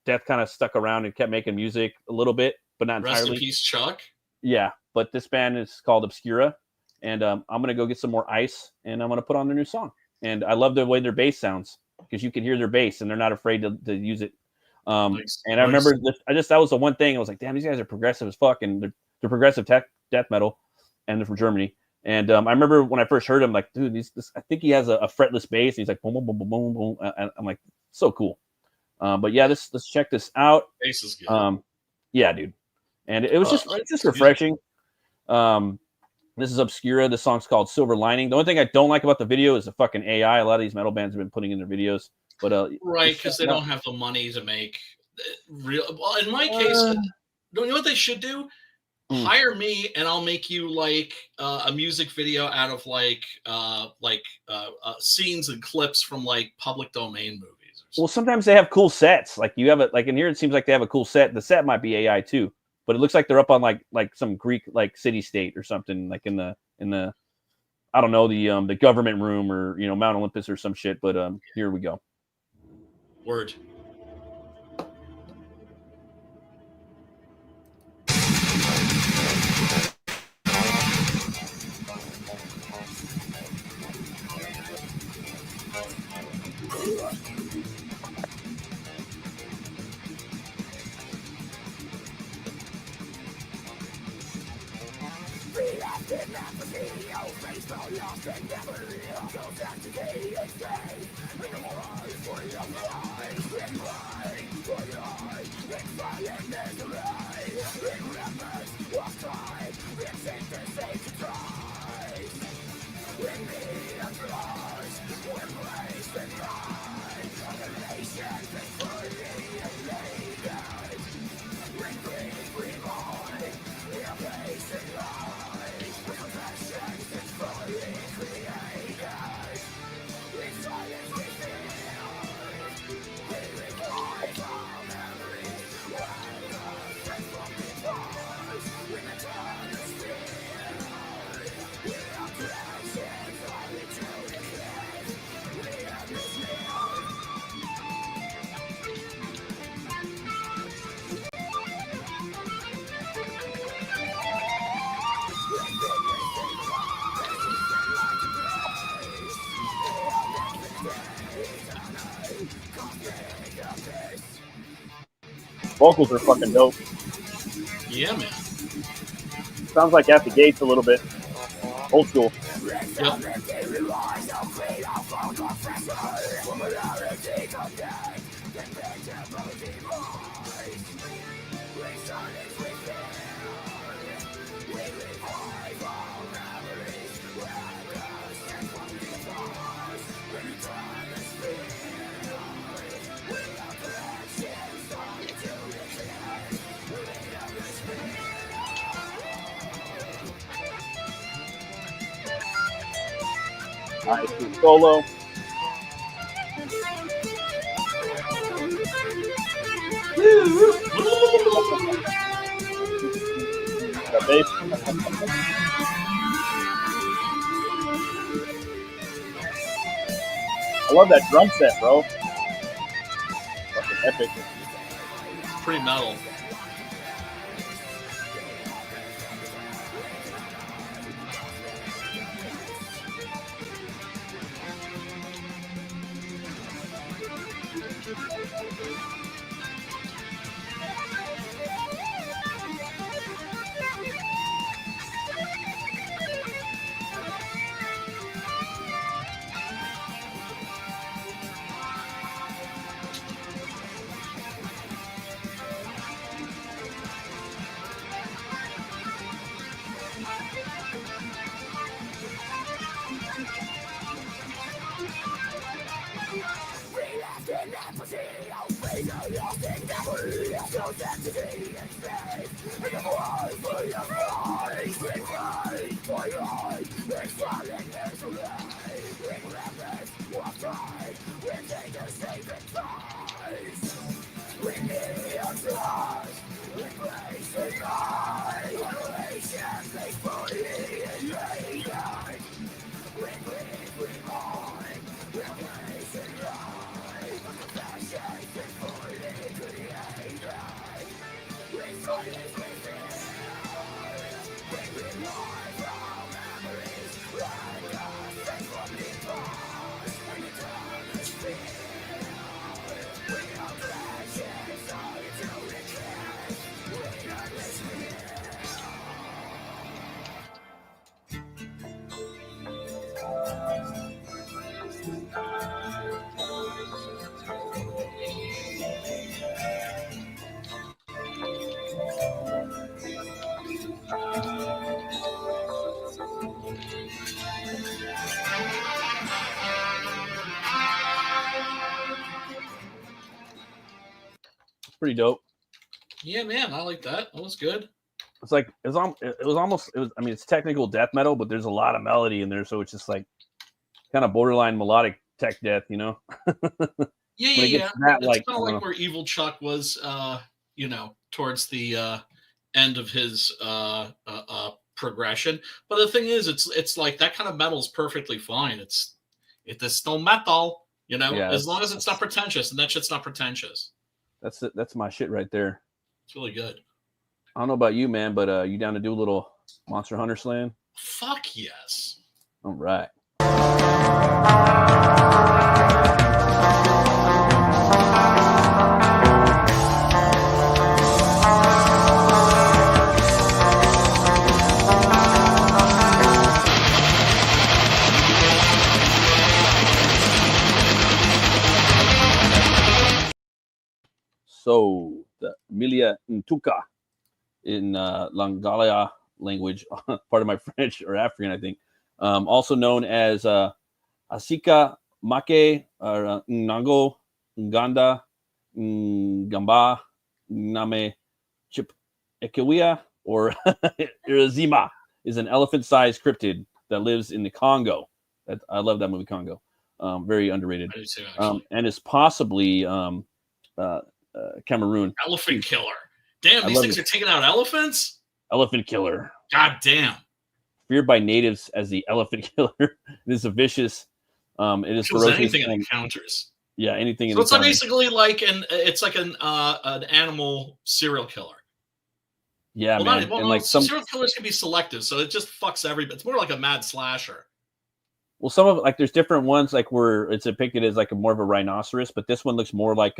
Death kind of stuck around and kept making music a little bit, but not entirely. Rest in peace, Chuck. Yeah, but this band is called Obscura, and I'm gonna go get some more ice, and I'm gonna put on their new song. And I love the way their bass sounds because you can hear their bass, and they're not afraid to use it. And I remember that was the one thing I was like, damn, these guys are progressive as fuck, and they're progressive death metal, and they're from Germany. And I remember when I first heard him, like, dude, I think he has a fretless bass, and he's like, boom, boom, boom, boom, boom, boom. And I'm like, so cool. But yeah, let's check this out. Bass is good. Yeah, dude. And it was just refreshing. This is Obscura. The song's called Silver Lining. The only thing I don't like about the video is the fucking AI. A lot of these metal bands have been putting in their videos, but right, because they don't have the money to make real. Well, in my case, you know what they should do? Hire me, and I'll make you like a music video out of like scenes and clips from like public domain movies. Well, sometimes they have cool sets. Like you have it. Like in here, it seems like they have a cool set. The set might be AI too, but it looks like they're up on like some Greek like city state or something, like in the I don't know, the government room or Mount Olympus or some shit. But here we go. Word. Vocals are fucking dope. Yeah, man. Sounds like At the Gates a little bit. Old school. Yep. Nice solo. That bass. I love that drum set, bro. Fucking epic. Pretty metal. Pretty dope. Yeah, man, I like that. That was good. It's like it was. I mean, it's technical death metal, but there's a lot of melody in there, so it's just like kind of borderline melodic tech death, you know? Yeah. That, It's like, kind of like where Evil Chuck was, towards the end of his progression. But the thing is, it's like that kind of metal is perfectly fine. It is still metal, Yeah, as long as it's not pretentious, and that shit's not pretentious. That's my shit right there. It's really good. I don't know about you, man, but you down to do a little Monster Hunter slam? Fuck yes. All right. So the Emilia Ntuka in Langalia language, part of my French or African, I think, also known as Asika Make, or Nango, Nganda, Ngamba, Name Chip Ekewia, or Irazima, is an elephant-sized cryptid that lives in the Congo. I love that movie, Congo. Very underrated. I do too, actually. And is possibly Cameroon. Elephant killer. Damn, these things are taking out elephants? Elephant killer. God damn. Feared by natives as the elephant killer. It is a vicious. It is Kills ferocious anything it and, encounters. yeah, anything. So it's like basically like an animal serial killer. Yeah, man. And like some serial killers can be selective, so it just fucks everybody. It's more like a mad slasher. Well, some of like there's different ones like where it's depicted as like more of a rhinoceros, but this one looks more like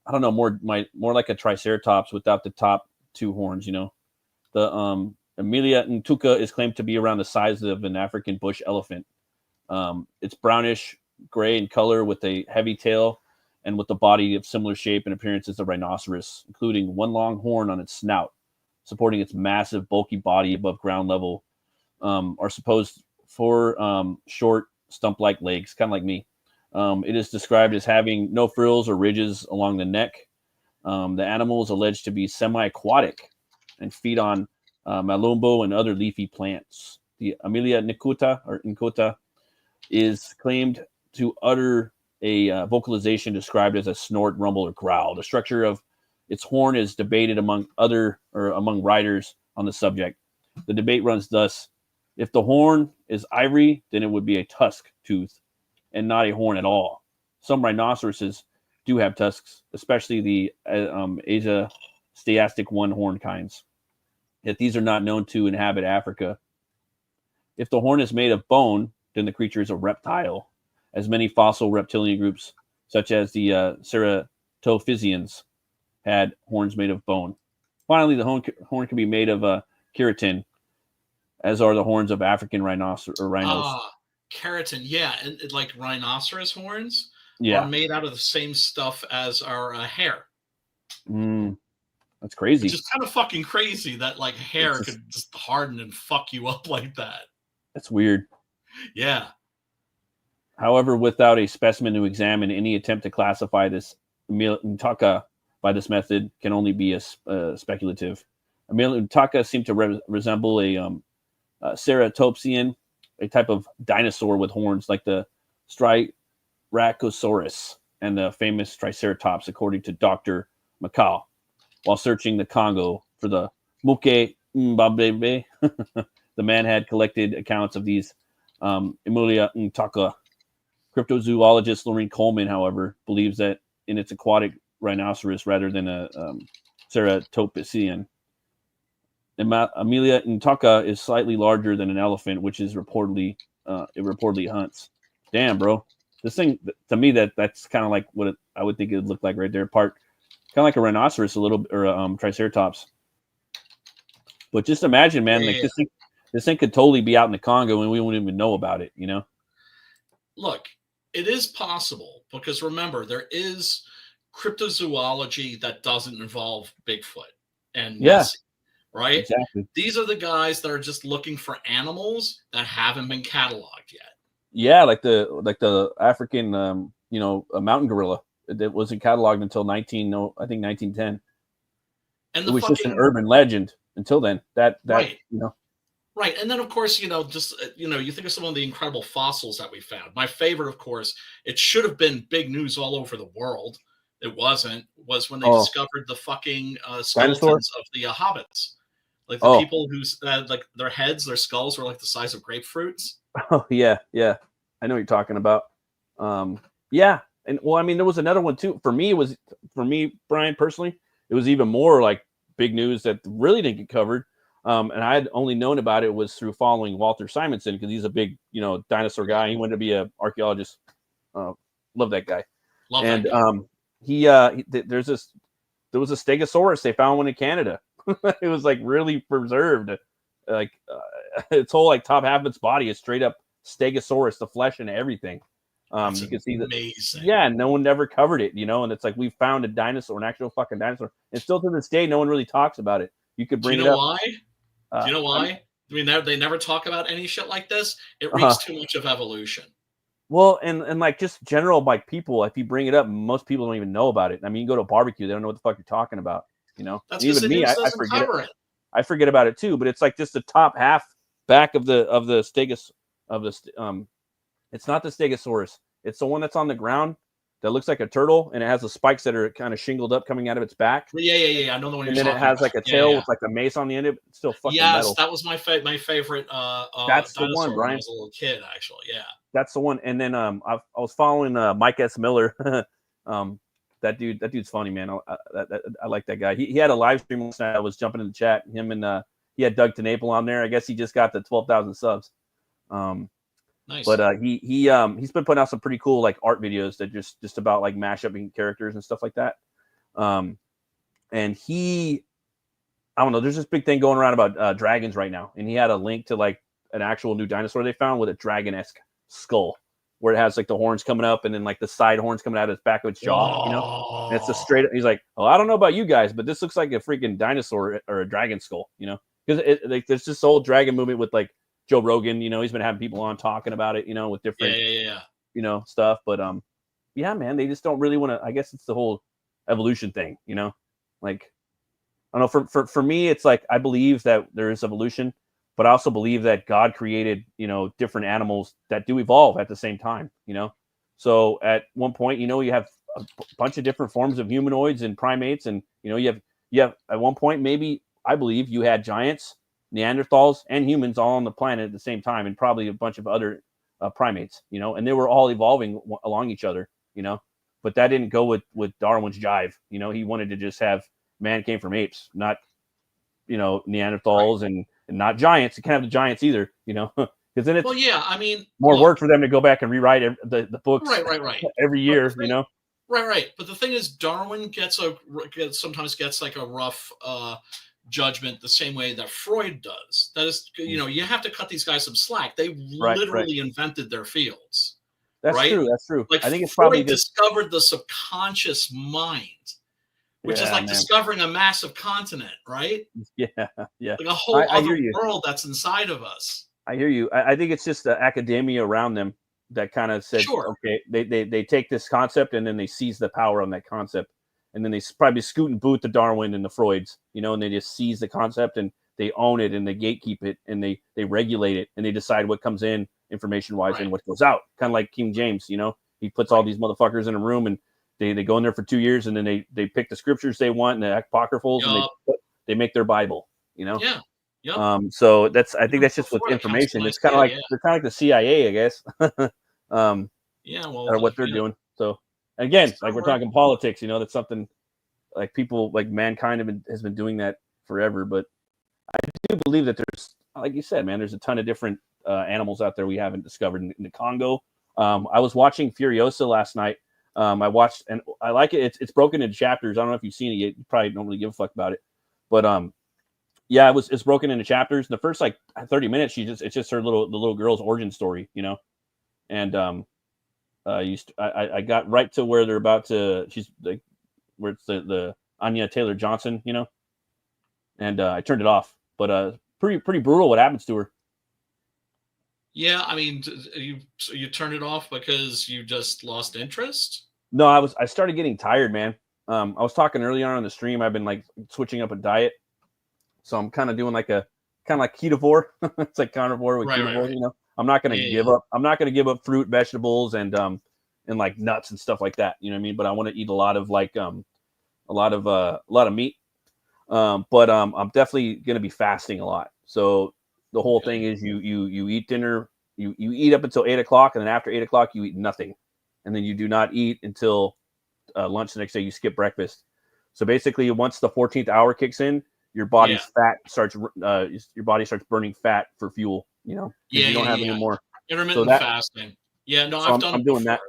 I don't know, more like a triceratops without the top two horns. You know, the Amelia ntuka is claimed to be around the size of an African bush elephant. It's brownish gray in color with a heavy tail and with the body of similar shape and appearance as a rhinoceros, including one long horn on its snout, supporting its massive, bulky body above ground level, are supposed for short, stump-like legs, kind of like me. It is described as having no frills or ridges along the neck. The animal is alleged to be semi-aquatic and feed on malumbo and other leafy plants. The Amelia nkuta is claimed to utter a vocalization described as a snort, rumble, or growl. The structure of its horn is debated among writers on the subject. The debate runs thus: if the horn is ivory, then it would be a tusk tooth and not a horn at all. Some rhinoceroses do have tusks, especially the Asiatic one-horn kinds. Yet these are not known to inhabit Africa. If the horn is made of bone, then the creature is a reptile, as many fossil reptilian groups, such as the ceratophysians, had horns made of bone. Finally, the horn can be made of keratin, as are the horns of African rhinos. Keratin, yeah, and like rhinoceros horns Yeah. are made out of the same stuff as our hair. That's crazy. Which is kind of fucking crazy that like hair could just harden and fuck you up like that. That's weird. Yeah. However, without a specimen to examine, any attempt to classify this Ntaka by this method can only be speculative. Ntaka seem to resemble a ceratopsian, a type of dinosaur with horns like the Styracosaurus and the famous Triceratops, according to Dr. Macau. While searching the Congo for the Muke Mbabebe, the man had collected accounts of these Amelia Ntaka. Cryptozoologist Lorraine Coleman, however, believes that in its aquatic rhinoceros rather than a ceratopsian. Amelia Ntaka is slightly larger than an elephant, which is reportedly hunts. Damn, bro. This thing, to me, that's kind of like what I would think it would look like right there. Kind of like a rhinoceros, a little, or triceratops. But just imagine, man, like this thing could totally be out in the Congo and we wouldn't even know about it, you know? Look, it is possible because remember, there is cryptozoology that doesn't involve Bigfoot and Nessie, right? Exactly. These are the guys that are just looking for animals that haven't been cataloged yet. Yeah, like the African, a mountain gorilla. It wasn't cataloged until 1910. And it was just an urban legend until then. Right. Right. And then, of course, you think of some of the incredible fossils that we found. My favorite, of course, it should have been big news all over the world. It wasn't, was when they discovered the fucking skeletons of the hobbits. Like the people who like their heads, their skulls were like the size of grapefruits. Oh, yeah. Yeah. I know what you're talking about. Yeah. And well, I mean, there was another one too. For me, Brian, personally, it was even more like big news that really didn't get covered. And I had only known about it was through following Walter Simonson because he's a big, dinosaur guy. He wanted to be an archaeologist. Love that guy. There was a Stegosaurus. They found one in Canada. It was like really preserved. Like its whole like top half of its body is straight up Stegosaurus, the flesh and everything. You can see that. Amazing. Yeah, no one never covered it, and it's like we found a dinosaur, an actual fucking dinosaur, and still to this day, no one really talks about it. You could bring it up. Why? Do you know why? I mean, they never talk about any shit like this. It reeks too much of evolution. Well, and like just general like people, if you bring it up, most people don't even know about it. I mean, you go to a barbecue, they don't know what the fuck you're talking about. That's even me, I forget it. I forget about it too. But it's like just the top half back of the Stegosaurus of the It's not the Stegosaurus. It's the one that's on the ground that looks like a turtle, and it has the spikes that are kind of shingled up coming out of its back. Yeah. I know the one you're talking about. And then it has like a tail with like a mace on the end of it. It's still fucking metal. That was my favorite. That's the one, Brian. When I was a little kid, actually. Yeah. That's the one. And then I was following Mike S. Miller. That dude's funny, man. I like that guy. He had a live stream last night. I was jumping in the chat. Him and he had Doug TeNapel on there. I guess he just got the 12,000 subs. Nice. But he's been putting out some pretty cool like art videos that just about like mashupping characters and stuff like that. And he, I don't know, there's this big thing going around about dragons right now, and he had a link to like an actual new dinosaur they found with a dragon-esque skull, where it has like the horns coming up and then like the side horns coming out of its back of its jaw, you know. And it's a straight. He's like, oh, I don't know about you guys, but this looks like a freaking dinosaur or a dragon skull, you know, because like there's this whole dragon movement with like Joe Rogan, you know, he's been having people on talking about it, you know, with different, you know, stuff. But yeah, man, they just don't really want to. I guess it's the whole evolution thing, you know, like. I don't know, for me, it's like I believe that there is evolution, but I also believe that God created, you know, different animals that do evolve at the same time, you know. So at one point, you know, you have a bunch of different forms of humanoids and primates, and you know, you have at one point, maybe I believe you had giants, Neanderthals, and humans all on the planet at the same time, and probably a bunch of other primates, you know, and they were all evolving along each other, you know. But that didn't go with Darwin's jive, you know. He wanted to just have man came from apes, not, you know, Neanderthals and not giants. You can't have the giants either, you know, because then it's I mean, more work for them to go back and rewrite the books every year, you know. Right. But the thing is, Darwin sometimes gets like a rough judgment the same way that Freud does. That is, you know, you have to cut these guys some slack. They literally invented their fields. That's true. That's true. Like I think it's Freud probably discovered the subconscious mind. Which is like discovering a massive continent, right? Yeah. Like a whole other world that's inside of us. I hear you. I think it's just the academia around them that kind of said, okay, they take this concept and then they seize the power on that concept. And then they probably scoot and boot the Darwin and the Freuds, you know, and they just seize the concept and they own it and they gatekeep it and they regulate it and they decide what comes in information-wise and what goes out. Kind of like King James, you know, he puts all these motherfuckers in a room and they go in there for 2 years and then they pick the scriptures they want and the apocryphals and they make their Bible, you know? So I think that's just with information. It's kind of like they're kind of like the CIA, I guess. Or what they're doing. So again, like we're talking politics, you know, that's something like people like mankind has been doing that forever. But I do believe that there's, like you said, man, there's a ton of different animals out there we haven't discovered in the Congo. I was watching Furiosa last night. I watched and I like it. It's broken into chapters. I don't know if you've seen it yet. You probably don't really give a fuck about it, but yeah, it's broken into chapters. The first like 30 minutes, it's just her the little girl's origin story, you know. And I got right to where they're about to. She's like where it's the Anya Taylor-Johnson, you know. And I turned it off, but pretty brutal what happens to her. Yeah, I mean, you turned it off because you just lost interest? No, I started getting tired, man. I was talking earlier on the stream. I've been like switching up a diet, so I'm kind of doing like ketovore. It's like carnivore with ketovore, you know. I'm not gonna give up. I'm not gonna give up fruit, vegetables, and like nuts and stuff like that. You know what I mean? But I want to eat a lot of like a lot of meat. But I'm definitely gonna be fasting a lot. So the whole thing is you eat dinner, you eat up until 8 o'clock, and then after 8 o'clock you eat nothing, and then you do not eat until lunch the next day. You skip breakfast. So basically, once the 14th hour kicks in, your body's fat starts your body starts burning fat for fuel. You know, you don't have any more intermittent fasting. Yeah, no, so I'm doing that.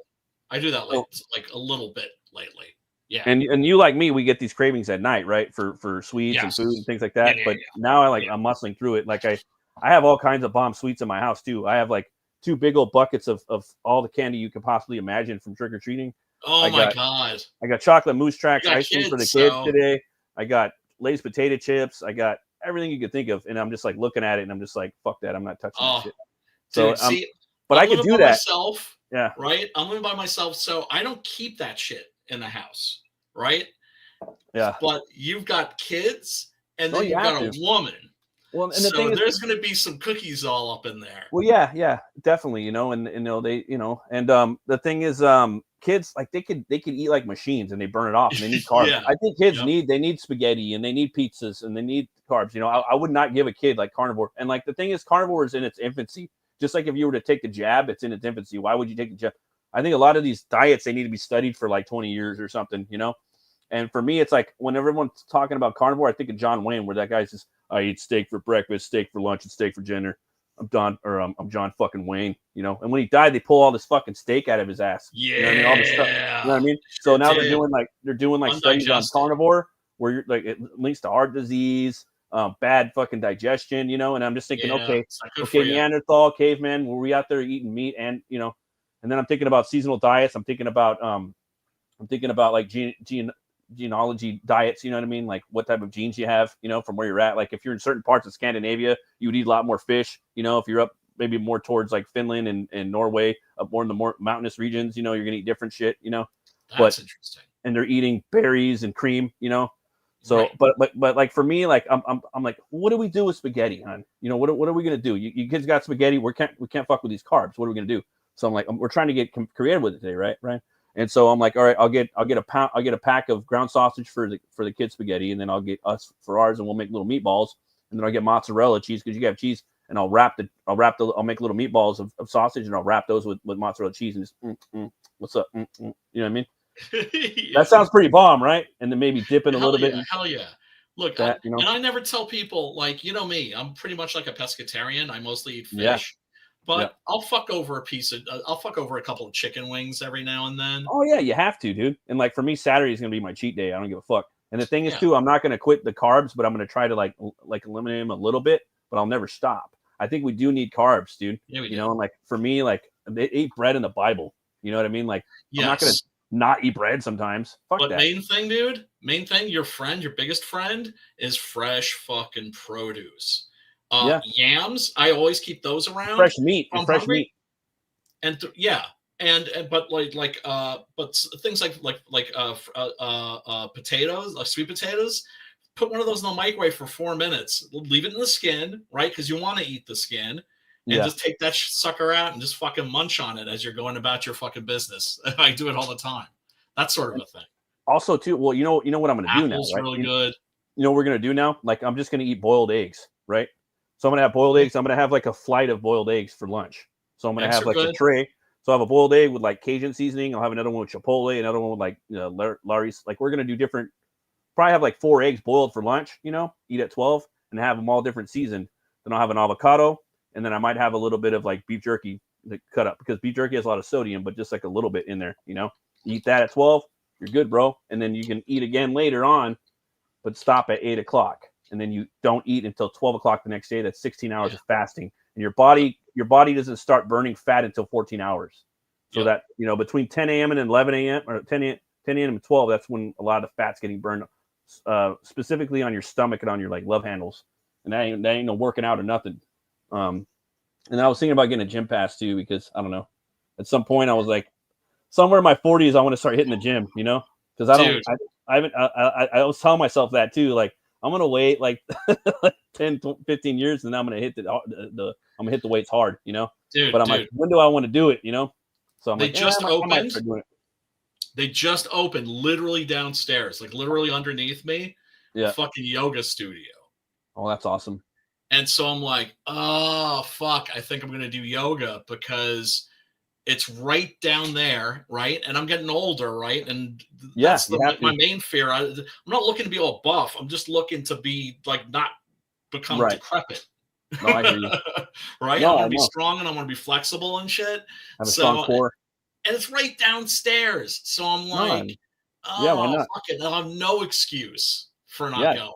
I do that like a little bit lately. Yeah, and you like me, we get these cravings at night, right? For sweets and food and things like that. But now I'm muscling through it. Like I have all kinds of bomb sweets in my house too. I have like 2 big old buckets of all the candy you could possibly imagine from trick or treating. Oh my god! I got chocolate Moose Tracks ice cream for the kids today. I got Lay's potato chips. I got everything you could think of, and I'm just like looking at it, and I'm just like, fuck that, I'm not touching that shit. So, dude, but I could do that. Myself, yeah, right. I'm living by myself, so I don't keep that shit in the house, right? Yeah. But you've got kids, and then you've got a woman. Well, and the thing is, there's going to be some cookies all up in there. Well, yeah, definitely, you know, and you know they, you know, and the thing is, kids like they could eat like machines and they burn it off and they need carbs. I think kids need spaghetti and they need pizzas and they need carbs. You know, I would not give a kid like carnivore. And like the thing is, carnivore is in its infancy. Just like if you were to take the jab, it's in its infancy. Why would you take the jab? I think a lot of these diets, they need to be studied for like 20 years or something, you know? And for me, it's like when everyone's talking about carnivore, I think of John Wayne, where that guy's just, I eat steak for breakfast, steak for lunch, and steak for dinner. I'm John fucking Wayne, you know. And when he died, they pull all this fucking steak out of his ass. Yeah, you know what I mean? All this stuff. You know what I mean? So Sure now did. they're doing like studies on Undigested. carnivore, where you're like it links to heart disease, bad fucking digestion, you know. And I'm just thinking, Yeah, okay, it's not good for you. Neanderthal, caveman, were we out there eating meat and you know? And then I'm thinking about seasonal diets. I'm thinking about like genealogy diets, you know what I mean? Like what type of genes you have, you know, from where you're at. Like if you're in certain parts of Scandinavia, you would eat a lot more fish, you know. If you're up maybe more towards like Finland and Norway, up more in the more mountainous regions, you know, you're gonna eat different shit, you know. That's interesting. And they're eating berries and cream, you know. So Right. but like for me, like I'm like, what do we do with spaghetti, hon? You know, what are we gonna do? You kids got spaghetti, we can't fuck with these carbs. What are we gonna do? So I'm like, we're trying to get creative with it today, right? And so I'm like, all right, I'll get a pack of ground sausage for the kids spaghetti, and then I'll get us for ours, and we'll make little meatballs, and then I'll get mozzarella cheese because you have cheese, and I'll make little meatballs of sausage, and I'll wrap those with mozzarella cheese, and just what's up, you know what I mean? Yeah. That sounds pretty bomb, right? And then maybe dip in a little bit. Hell yeah. Look, that, you know? and I never tell people, like, you know me, I'm pretty much like a pescatarian. I mostly eat fish. Yeah. But Yeah. I'll fuck over a couple of chicken wings every now and then. Oh yeah, you have to, dude. And like for me, Saturday is gonna be my cheat day. I don't give a fuck. And the thing is, Yeah. too, I'm not gonna quit the carbs, but I'm gonna try to like eliminate them a little bit. But I'll never stop. I think we do need carbs, dude. Yeah, we you do. know, and like for me, like they eat bread in the Bible. You know what I mean? Like Yes. I'm not gonna not eat bread sometimes. Fuck But that. main thing, dude, your biggest friend is fresh fucking produce. Yeah. Yams, I always keep those around. Fresh meat. I'm Fresh hungry. meat. And but things like potatoes, like sweet potatoes, put one of those in the microwave for 4 minutes, leave it in the skin, right? Because you want to eat the skin, and just take that sucker out and just fucking munch on it as you're going about your fucking business. I do it all the time. That sort of a thing. Also, too, well, you know what I'm gonna do now, Apple's right? really good. You know what we're gonna do now? Like I'm just gonna eat boiled eggs, right? So I'm gonna have boiled eggs. I'm gonna have like a flight of boiled eggs for lunch. So I'm gonna have like a tray. So I have a boiled egg with like Cajun seasoning. I'll have another one with Chipotle, another one with like Larry's. Like we're gonna do different. Probably have like 4 eggs boiled for lunch. You know, eat at 12 and have them all different seasoned. Then I'll have an avocado, and then I might have a little bit of like beef jerky to cut up because beef jerky has a lot of sodium, but just like a little bit in there. You know, you eat that at 12, you're good, bro. And then you can eat again later on, but stop at 8 o'clock. And then you don't eat until 12 o'clock the next day. That's 16 hours of fasting. And your body doesn't start burning fat until 14 hours. So that, you know, between 10 a.m. and 11 a.m. or 10 a.m. and 12, that's when a lot of fat's getting burned, specifically on your stomach and on your like love handles. And that ain't no working out or nothing. And I was thinking about getting a gym pass too, because I don't know. At some point I was like, somewhere in my 40s, I want to start hitting the gym, you know, because I was telling myself that too. Like, I'm going to wait like 10, 15 years and then I'm going to hit I'm gonna hit the weights hard, you know, but I'm like, when do I want to do it? You know? So I'm they like, just I might start doing it. They just opened literally downstairs, like literally underneath me, a fucking yoga studio. Oh, that's awesome. And so I'm like, oh, fuck, I think I'm going to do yoga because it's right down there, right? And I'm getting older, right? And that's my main fear. I'm not looking to be all buff. I'm just looking to be like not become decrepit. No, I hear you. Right? No, I want to be strong and I want to be flexible and shit. Have a strong core. And it's right downstairs. So I'm like, why not? Fuck it. I'll have no excuse for not going.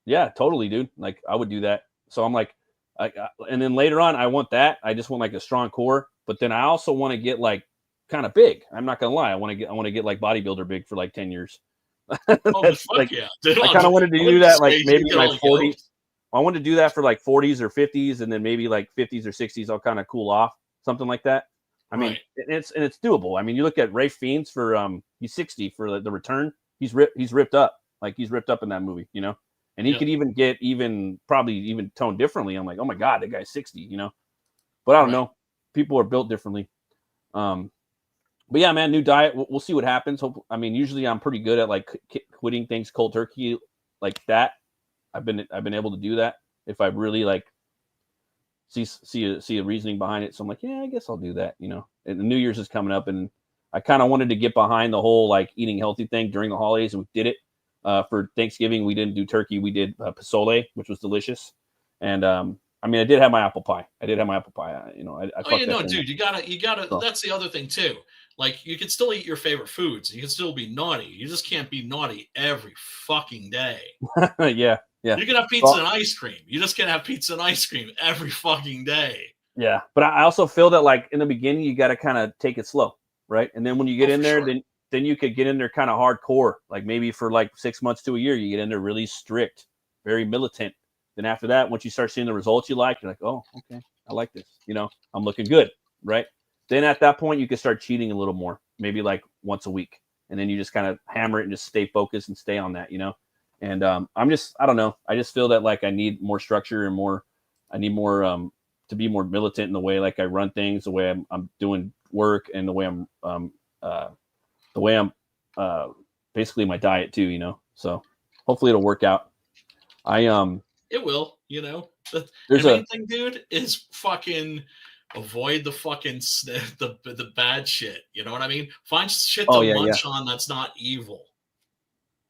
Yeah, totally, dude. Like I would do that. So I'm like, and then later on, I want that. I just want like a strong core, but then I also want to get like kind of big. I'm not gonna lie. I want to get like bodybuilder big for like 10 years. Like, yeah. Dude, I kind of wanted to do that like maybe in my 40s. I wanted to do that for like 40s or 50s, and then maybe like 50s or 60s. I'll kind of cool off, something like that. I mean, it's doable. I mean, you look at Ray Fiennes for he's 60 for the Return. He's ripped up, like he's ripped up in that movie, you know. And he could even probably tone differently. I'm like, oh my god, that guy's 60, you know. But I don't know. People are built differently. But yeah, man, new diet. We'll see what happens. I mean, usually I'm pretty good at like quitting things cold turkey like that. I've been able to do that if I really like see a reasoning behind it. So I'm like, yeah, I guess I'll do that, you know. And the New Year's is coming up, and I kind of wanted to get behind the whole like eating healthy thing during the holidays, and we did it. For Thanksgiving, we didn't do turkey. We did pozole, which was delicious. And I I mean, I did have my apple pie. I Oh, you know, dude, you gotta. So. That's the other thing too. Like, you can still eat your favorite foods. You can still be naughty. You just can't be naughty every fucking day. Yeah. You can have pizza and ice cream. You just can't have pizza and ice cream every fucking day. Yeah, but I also feel that like in the beginning you got to kind of take it slow, right? And then when you get in there, sure. then you could get in there kind of hardcore. Like maybe for like 6 months to a year, you get in there really strict, very militant. Then after that, once you start seeing the results you like, you're like, oh, okay, I like this. You know, I'm looking good, right? Then at that point, you can start cheating a little more, maybe like once a week, and then you just kind of hammer it and just stay focused and stay on that, you know. And I don't know. I just feel that like I need more structure and I need more to be more militant in the way like I run things, the way I'm doing work, and the way I'm basically my diet too, you know. So hopefully it'll work out. It will, you know. The main thing, dude, is fucking avoid the fucking the bad shit. You know what I mean? Find shit to munch on that's not evil.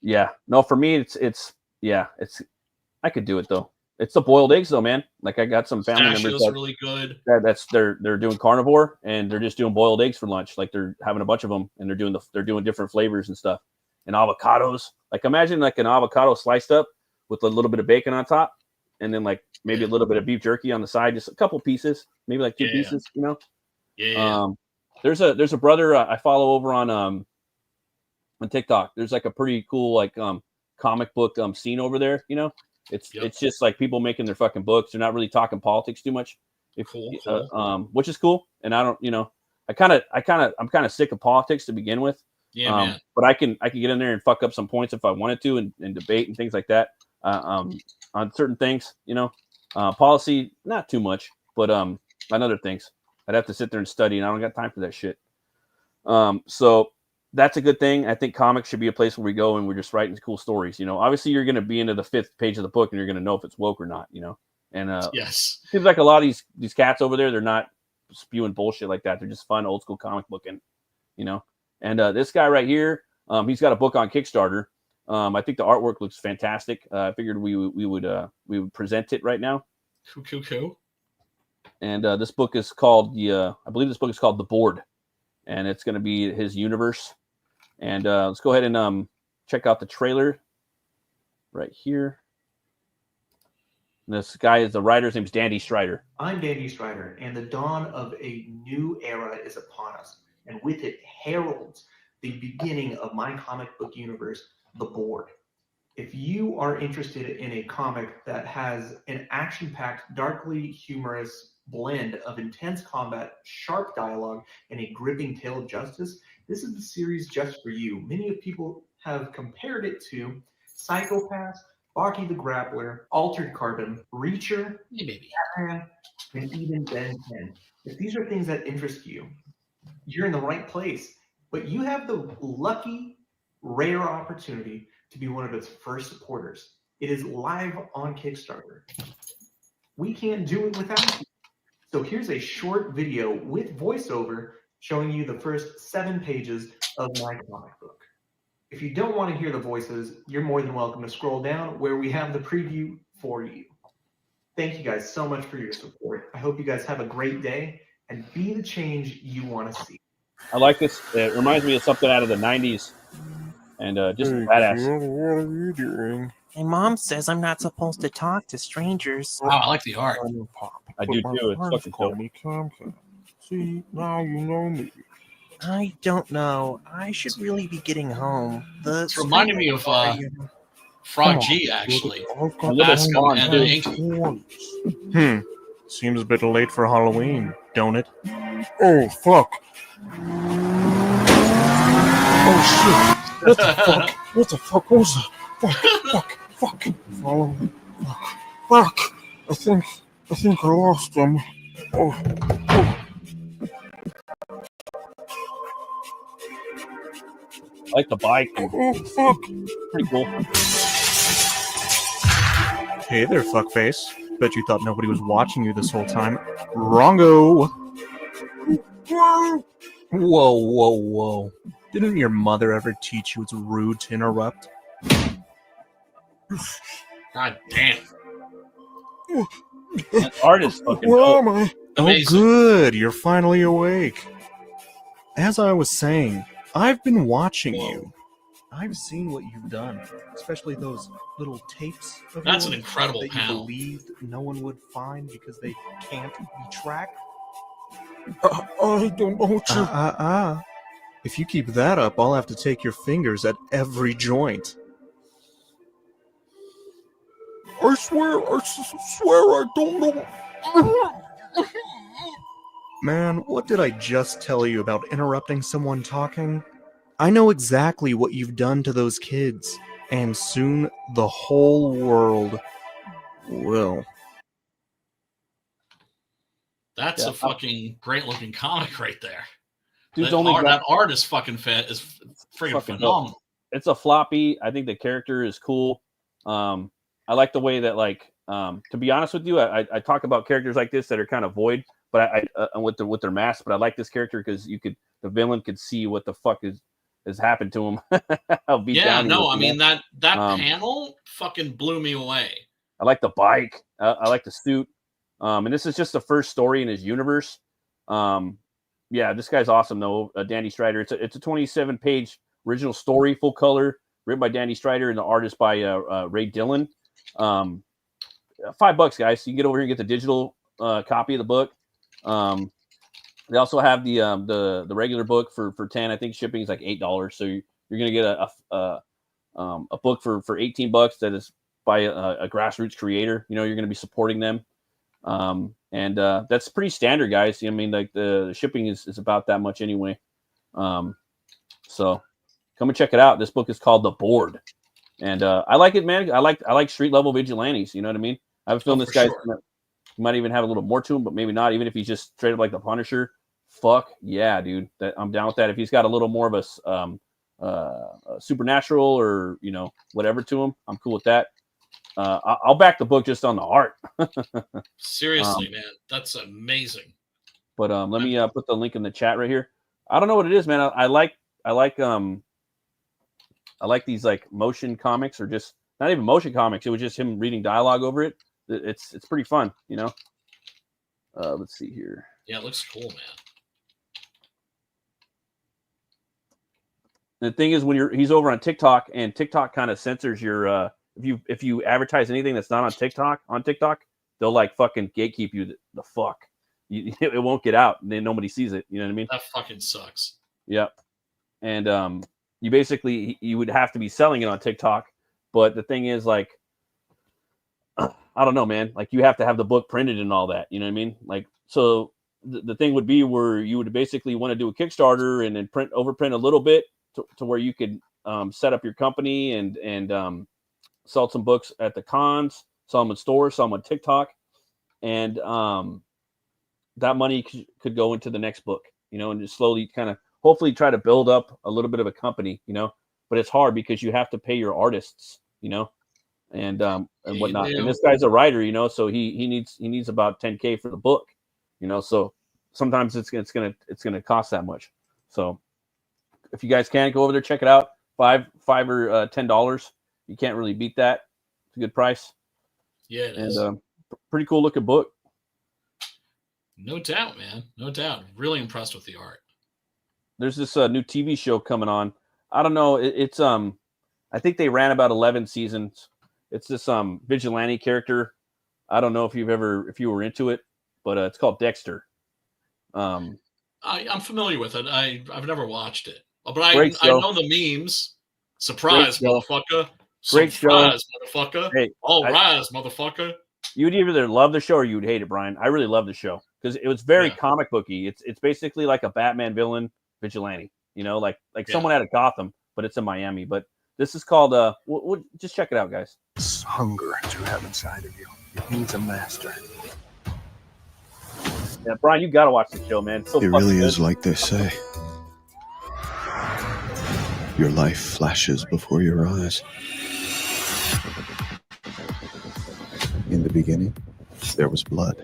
Yeah. No, for me, it's I could do it though. It's the boiled eggs though, man. Like I got some family members that really good. They're doing carnivore and they're just doing boiled eggs for lunch. Like they're having a bunch of them and they're doing different flavors and stuff. And avocados. Like imagine like an avocado sliced up with a little bit of bacon on top, and then like maybe a little bit of beef jerky on the side, just a couple pieces, maybe like two pieces, you know. Yeah. There's a brother I follow over on TikTok. There's like a pretty cool like comic book scene over there, you know. It's just like people making their fucking books. They're not really talking politics too much. Cool. Which is cool. And I don't, you know, I'm kind of sick of politics to begin with. Yeah, man. But I can get in there and fuck up some points if I wanted to and debate and things like that. On certain things, you know, policy, not too much, but on other things, I'd have to sit there and study, and I don't got time for that shit. So that's a good thing. I think comics should be a place where we go and we're just writing cool stories. You know, obviously you're going to be into the 5th page of the book and you're going to know if it's woke or not, you know? And yes, seems like a lot of these cats over there, they're not spewing bullshit like that. They're just fun old school comic booking, you know? And this guy right here, he's got a book on Kickstarter. I think the artwork looks fantastic. I figured we would present it right now. Cool. And this book is called I believe this book is called The Board, and it's going to be his universe. And let's go ahead and check out the trailer right here. And this guy is the writer's name's Dandy Strider. I'm Dandy Strider, and the dawn of a new era is upon us, and with it heralds the beginning of my comic book universe, The Board. If you are interested in a comic that has an action-packed, darkly humorous blend of intense combat, sharp dialogue, and a gripping tale of justice, this is the series just for you. Many of people have compared it to Psychopaths, Baki the Grappler, Altered Carbon, Reacher, Batman, and even Ben 10. If these are things that interest you, you're in the right place. But you have the lucky, rare opportunity to be one of its first supporters. It is live on Kickstarter. We can't do it without you. So here's a short video with voiceover showing you the first 7 pages of my comic book. If you don't want to hear the voices, you're more than welcome to scroll down where we have the preview for you. Thank you guys so much for your support. I hope you guys have a great day and be the change you want to see. I like this. It reminds me of something out of the 90s. And just badass. What are you doing? My mom says I'm not supposed to talk to strangers. Oh, I like the art. I do too. It's fucking call me Tom. See, now you know me. I don't know. I should really be getting home. It's reminding me of Frog G, actually. Seems a bit late for Halloween, don't it? Oh, fuck. Oh, shit. What the fuck? What the fuck was that? Fuck. Follow me. Fuck. I think I lost him. Oh. I like the bike. Oh, fuck. Pretty cool. Hey there, fuckface. Bet you thought nobody was watching you this whole time. Wrongo. Whoa. Didn't your mother ever teach you it's rude to interrupt? God damn. The art is fucking Where dope. am I? Amazing. Oh, good. You're finally awake. As I was saying, I've been watching you. I've seen what you've done, especially those little tapes of That's an yours incredible that you panel. believed no one would find because they can't be tracked. I don't know what you... If you keep that up, I'll have to take your fingers at every joint. I swear I don't know. Man, what did I just tell you about interrupting someone talking? I know exactly what you've done to those kids, and soon the whole world will. That's a fucking great looking comic right there. Dude's That only art, got that art is fucking fit. Is freaking fucking phenomenal. dope. It's a floppy. I think the character is cool. I like the way that, like, to be honest with you, I talk about characters like this that are kind of void, but I with their mask. But I like this character because the villain could see what the fuck has happened to him. How beat down he No, was, I mean that Um, panel fucking blew me away. I like the bike. I like the suit. And this is just the first story in his universe. Yeah, this guy's awesome though. Danny Strider. It's a 27-page original story, full color, written by Danny Strider, and the artist by Ray Dillon. $5, guys. So you can get over here and get the digital copy of the book. They also have the regular book for $10. I think shipping is like $8. So you're gonna get a book for $18 that is by a grassroots creator. You know, you're gonna be supporting them. And that's pretty standard, guys. I mean, like the shipping is about that much anyway. So come and check it out. This book is called The Board, and I like it, man. I like street level vigilantes. You know what I mean? I have a feeling this guy might even have a little more to him, but maybe not. Even if he's just straight up like the Punisher, fuck yeah, dude. I'm down with that. If he's got a little more of a supernatural or whatever to him, I'm cool with that. I'll back the book just on the art. Seriously, man, that's amazing. But let me put the link in the chat right here. I don't know what it is, man. I like these like motion comics, or just not even motion comics. It was just him reading dialogue over it. It's pretty fun, Let's see here. Yeah, it looks cool, man. And the thing is, when he's over on TikTok, and TikTok kind of censors your if you advertise anything that's not on TikTok, they'll like fucking gatekeep you the fuck. It won't get out, and then nobody sees it. You know what I mean? That fucking sucks. Yep. And you would have to be selling it on TikTok, but the thing is, like, I don't know, man. Like, you have to have the book printed and all that. You know what I mean? Like, so the thing would be where you would basically want to do a Kickstarter and then overprint a little bit to where you could set up your company and sell some books at the cons, sell them in stores, sell them on TikTok, and that money could go into the next book, and just slowly kind of hopefully try to build up a little bit of a company, but it's hard because you have to pay your artists, and whatnot. And this guy's a writer, so he needs about $10K for the book, so sometimes it's gonna cost that much. So if you guys can go over there, check it out. $5 or $10. You can't really beat that. It's a good price. Yeah, it is. And pretty cool looking book. No doubt, man. No doubt. Really impressed with the art. There's this new TV show coming on. I don't know. It's I think they ran about 11 seasons. It's this vigilante character. I don't know if you were into it, but it's called Dexter. I'm familiar with it. I've never watched it, but I know the memes. Surprise, motherfucker! Great Surprise, show. motherfucker! Hey, rise, motherfucker! You'd either love the show or you'd hate it, Brian. I really love the show because it was very comic booky. It's basically like a Batman villain vigilante. Like someone out of Gotham, but it's in Miami. But this is called we'll just check it out, guys. This hunger that you have inside of you, it needs a master. Yeah, Brian, you gotta watch this show, man. It's so It really good. is like they say. Your life flashes before your eyes. In the beginning, there was blood.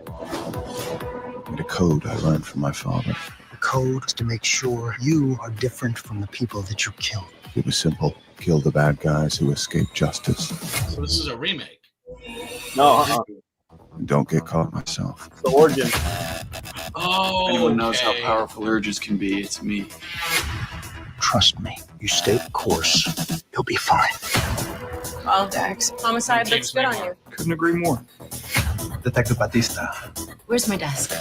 And a code I learned from my father. The code is to make sure you are different from the people that you kill. It was simple. Kill the bad guys who escape justice. So this is a remake. No, don't get caught myself. It's the origin. Oh, if anyone knows how powerful urges can be, it's me. Trust me, you stay the course, you'll be fine. Well, Dex, homicide looks good on you. Couldn't agree more. Detective Batista. Where's my desk?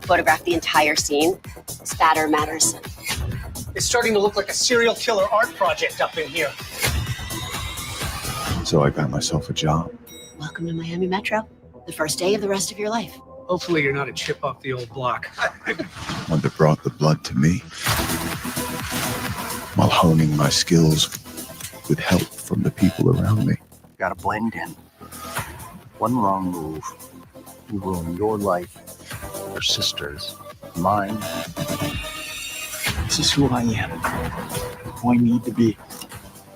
Photograph the entire scene. Spatter matters. It's starting to look like a serial killer art project up in here. So I got myself a job. Welcome to Miami Metro. The first day of the rest of your life. Hopefully you're not a chip off the old block. One that brought the blood to me, while honing my skills with help from the people around me. Gotta blend in. One wrong move, you ruin your life, your sister's, mine. This is who I am. Who I need to be.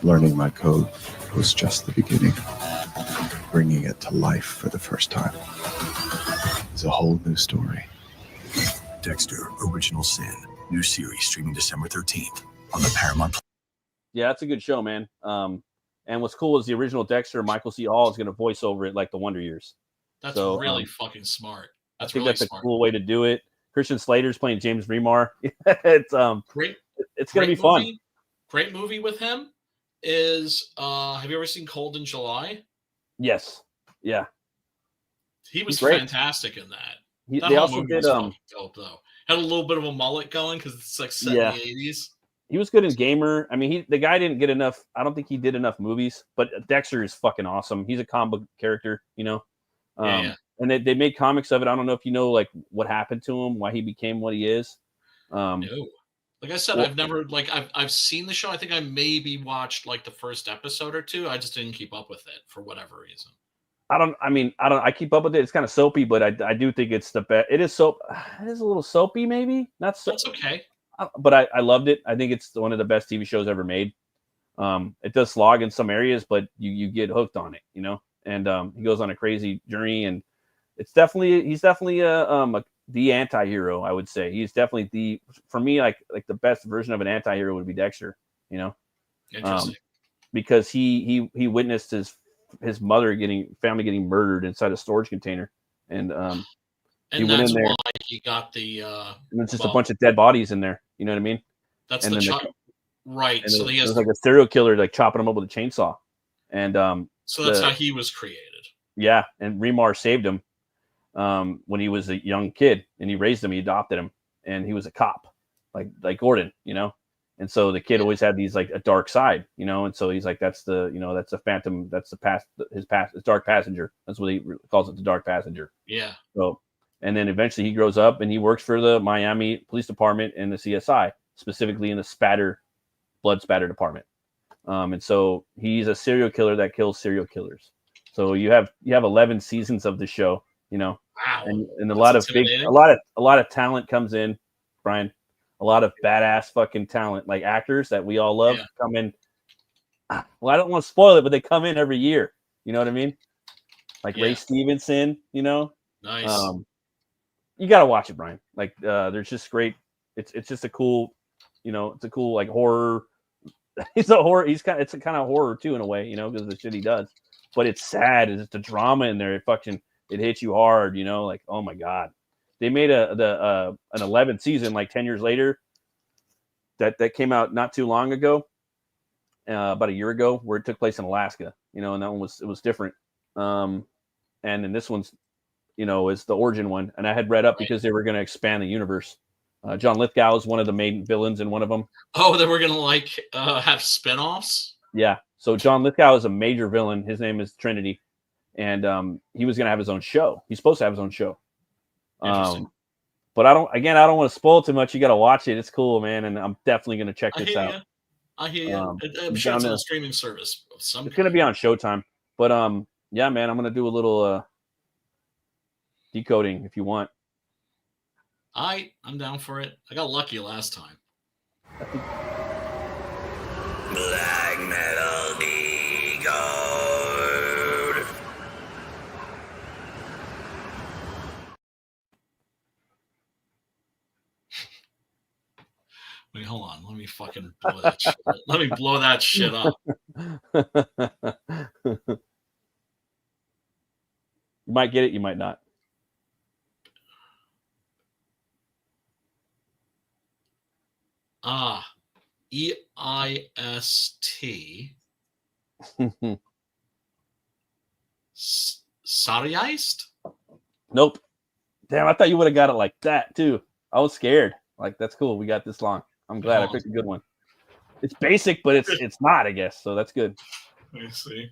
Learning my code was just the beginning. Bringing it to life for the first time is a whole new story. Dexter: Original Sin. New series streaming December 13th on the Paramount. Yeah, that's a good show, man. And what's cool is the original Dexter, Michael C. Hall, is going to voice over it like the Wonder Years. That's really fucking smart. That's I think really that's smart. a cool way to do it. Christian Slater's playing James Remar. It's great. It's going to be fun. Great movie with him is have you ever seen Cold in July? Yes. Yeah. He was great. fantastic in that. They also movie did was fucking dope though. Had a little bit of a mullet going because it's like set in the 80s. He was good in Gamer. I mean, the guy didn't get enough. I don't think he did enough movies, but Dexter is fucking awesome. He's a comic book character, you know. And they made comics of it. I don't know if you know like what happened to him, why he became what he is. No. Like I said, I've never I've seen the show. I think I maybe watched like the first episode or two. I just didn't keep up with it for whatever reason. I keep up with it. It's kind of soapy, but I do think it's the best. It is soap. It is a little soapy, maybe. Not so. That's okay. But I loved it. I think it's one of the best TV shows ever made. It does slog in some areas, but you get hooked on it, you know. And he goes on a crazy journey, and he's definitely the anti-hero. I would say he's definitely for me like the best version of an anti-hero would be Dexter, you know. Interesting. Because he witnessed his family getting murdered inside a storage container, and he went in there. Why he got the and it's just a bunch of dead bodies in there. You know what I mean? That's and the right. And so it he has was like a serial killer, like chopping them up with a chainsaw, and so that's how he was created. Yeah, and Remar saved him when he was a young kid, and he raised him. He adopted him, and he was a cop, like Gordon, you know. And so the kid always had these like a dark side, you know. And so he's like, that's the phantom, that's his dark passenger. That's what he calls it, the dark passenger. Yeah. So, and then eventually he grows up and he works for the Miami Police Department and the CSI, specifically in the blood spatter department. And so he's a serial killer that kills serial killers. So you have 11 seasons of the show, you know. Wow. And a lot of talent comes in, Brian. A lot of badass fucking talent, like actors that we all love, come in. Well, I don't want to spoil it, but they come in every year. You know what I mean? Like Ray Stevenson, you know. Nice. You got to watch it, Brian. Like, there's just great. It's just a cool, you know, it's a cool like horror. It's a horror. It's kind of horror too in a way, you know, because of the shit he does. But it's sad. It's the drama in there. It hits you hard, you know. Like, oh my god. They made an 11th season like 10 years later that came out not too long ago, about a year ago, where it took place in Alaska, you know, and that one was different. And then this one's, you know, is the origin one. And I had read up because they were going to expand the universe. John Lithgow is one of the main villains in one of them. Oh, they were going to have spinoffs? Yeah. So John Lithgow is a major villain. His name is Trinity. And he was going to have his own show. He's supposed to have his own show. But I don't want to spoil too much. You got to watch it. It's cool, man. And I'm definitely going to check this out. I hear you. I'm sure it's on a streaming service. It's going to be on Showtime. But yeah, man, I'm going to do a little decoding if you want. I'm down for it. I got lucky last time. Black Metal Decode. Wait, hold on. Let me fucking blow that shit up. Let me blow that shit up. You might get it, you might not. EIST. Sargeist? Nope. Damn, I thought you would have got it like that too. I was scared. Like, that's cool. We got this long. I'm glad I picked a good one. It's basic, but it's not, I guess. So that's good. Let me see.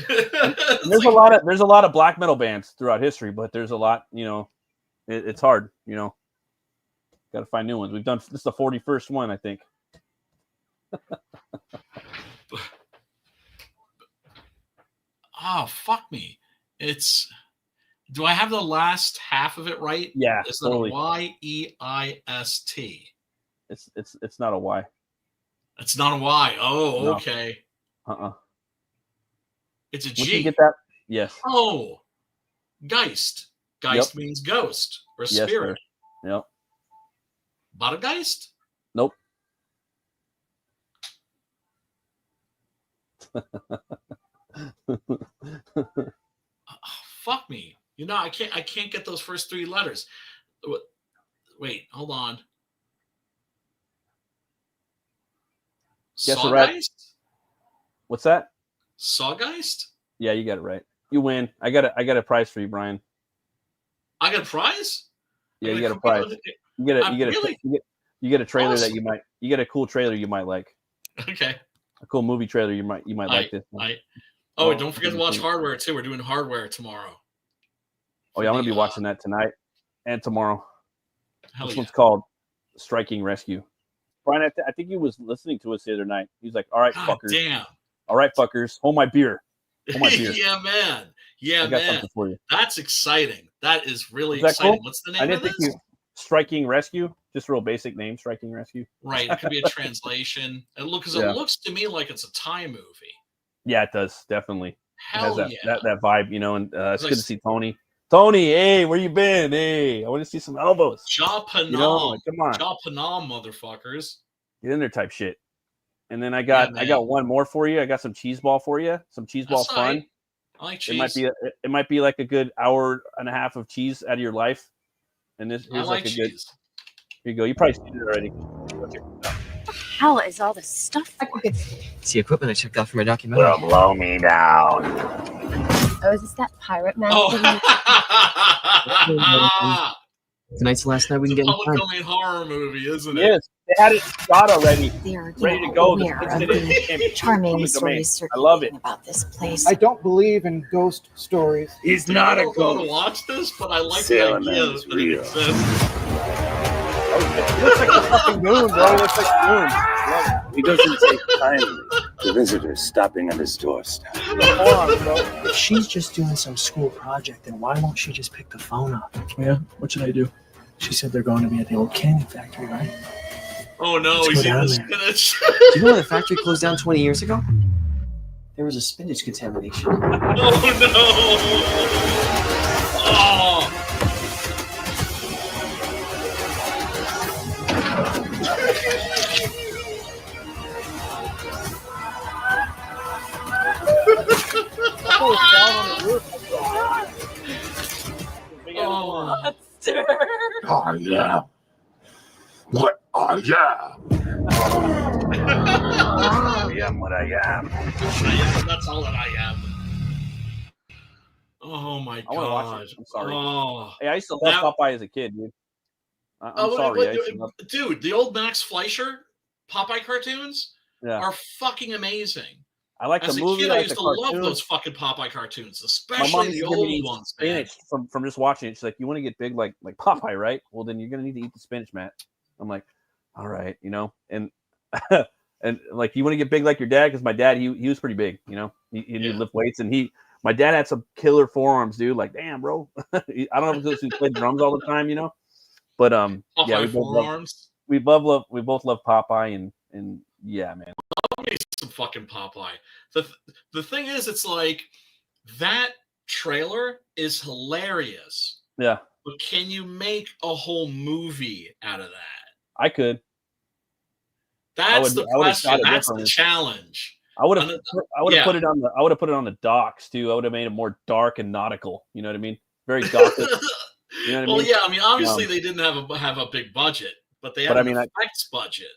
There's a lot of black metal bands throughout history, but there's a lot, it's hard, got to find new ones. We've done, this is the 41st one, I think. Oh, fuck me. Do I have the last half of it right? Yeah, Is totally. it Y-E-I-S-T? It's not a Y. It's not a Y. Oh, No. okay. It's a Once G. you get that, yes. Oh, Geist. Geist means ghost or Yes, spirit. sir. Yep. Badageist? Nope. Fuck me. I can't get those first three letters. Wait, hold on. Guess it right. Sawgeist? What's that? Sawgeist? Yeah, you got it right. You win. I got a prize for you, Brian. I got a prize? Yeah, you got a prize. You get a trailer Awesome. that you get a cool trailer you might like. Okay. A cool movie trailer you might like this one. And don't forget to watch Hardware too. We're doing Hardware tomorrow. Oh yeah, I'm gonna be watching that tonight and tomorrow. Hell This yeah. one's called Striking Rescue. Brian, I think he was listening to us the other night. He's like, "All right, God fuckers. damn. All right, fuckers. Hold my beer. Hold my beer." Yeah, man. Yeah, I got man. something for you. That's exciting. That is really Is that exciting. cool? What's the I name didn't of think this? Striking Rescue. Just real basic name, Striking Rescue. Right. It could be a translation. It looks to me like it's a Thai movie. Yeah, it does definitely. Hell it has yeah. that vibe, and it's good to see Tony. Tony, hey, where you been? Hey, I want to see some elbows. Japanam. Come on, Japanam, motherfuckers. get in there, type shit. And then I got one more for you. I got some cheese ball for you. Some cheese ball fun. Right. I like cheese. It might be like a good hour and a half of cheese out of your life. And here's like a good. Here you go. You probably seen it already. What the hell is all this stuff for? It's the equipment I checked out for my documentary. Well, blow me down. Oh, is this that pirate man? Tonight's the last night we can get Public in domain horror movie, isn't it? Yes, they had it shot already, They're ready to go. aware of the charming stories I love it. circulating about this place. I don't believe in ghost stories. He's not a ghost. To watch this, but I like the idea that it exists. He looks like a fucking moon, bro. He looks like a moon. He doesn't take kindly to visitors stopping at his doorstep. If she's just doing some school project, then why won't she just pick the phone up? Yeah, what should I do? She said they're going to be at the old candy factory, right? Oh no, Let's he's go eating down the there. spinach. Do you know when the factory closed down 20 years ago? There was a spinach contamination. Oh no! Oh! Oh, yeah. What? Oh, yeah. I am what I am. That's all that I am. Oh my I want to watch god! it. I'm sorry. Oh. Hey, I used to love Popeye as a kid, dude. I'm sorry. I used to love... Dude, the old Max Fleischer Popeye cartoons Yeah. are fucking amazing. I like As the a movie. kid, I I like used the to love cartoon. those fucking Popeye cartoons, My mom especially used the to give me old ones, man. spinach from just watching it. She's like, "You want to get big like Popeye, right? Well, then you're gonna need to eat the spinach, Matt." I'm like, "All right, and and like you want to get big like your dad because my dad he was pretty big, he knew to lift weights and my dad had some killer forearms, dude. Like, damn, bro. I don't know if it's because he played drums all the time, but yeah, we both love Popeye and yeah, man. Love me some fucking Popeye. The thing is, it's like that trailer is hilarious. Yeah. But can you make a whole movie out of that? I could. That's the question. That's the differently. challenge. I would have put it on the docks too. I would have made it more dark and nautical. You know what I mean? Very gothic. You know what I mean? Yeah. I mean, obviously they didn't have a big budget, but they had an effects budget.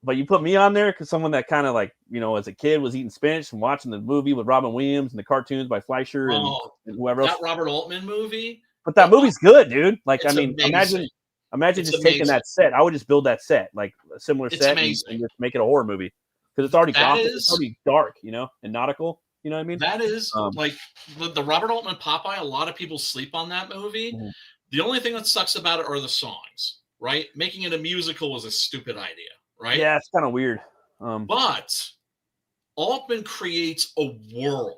But you put me on there because someone that kind of like, as a kid was eating spinach and watching the movie with Robin Williams and the cartoons by Fleischer and whoever else. That Robert Altman movie. But that movie's good, dude. Like, It's I mean, amazing. imagine just taking that set. I would just build that set, like a similar set, and just make it a horror movie because it's already gothic, it's already dark, and nautical. You know what I mean? That is like the Robert Altman Popeye. A lot of people sleep on that movie. The only thing that sucks about it are the songs, right? Making it a musical was a stupid idea, right? Yeah, it's kind of weird. But Altman creates a world.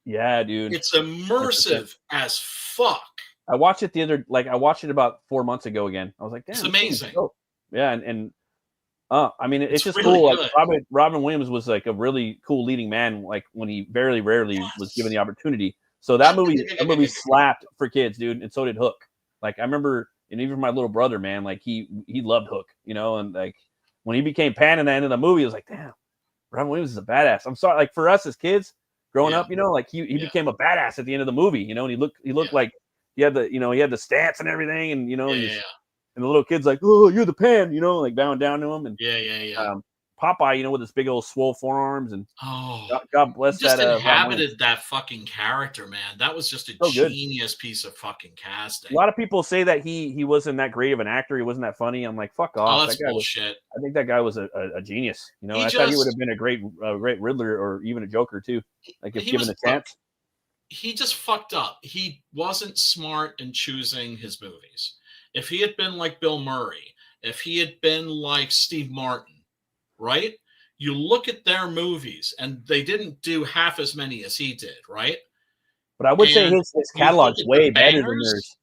Yeah, dude. It's immersive as fuck. I watched it I watched it about 4 months ago again. I was like, damn, it's amazing. Yeah, and I mean, it's just really cool. good. Like Robin Williams was like a really cool leading man, like when he very rarely was given the opportunity. So that movie slapped for kids, dude, and so did Hook. Like I remember, and even my little brother, man, like he loved Hook, and like when he became Pan in the end of the movie, it was like, damn, Robin Williams is a badass. I'm sorry, like for us as kids growing up, like he became a badass at the end of the movie, and he looked like he had the stance and everything, and and the little kid's like, oh, you're the Pan, like bowing down to him, and Popeye, with his big old swole forearms, and God bless he just that. Inhabited that fucking character, man. That was just a genius piece of fucking casting. A lot of people say that he wasn't that great of an actor. He wasn't that funny. I'm like, fuck off. Oh, that's bullshit. I think that guy was a genius. I thought he would have been a great Riddler or even a Joker too. Like if given a chance. He just fucked up. He wasn't smart in choosing his movies. If he had been like Bill Murray, if he had been like Steve Martin, right? You look at their movies, and they didn't do half as many as he did, right? But I would say his catalog's way better than theirs.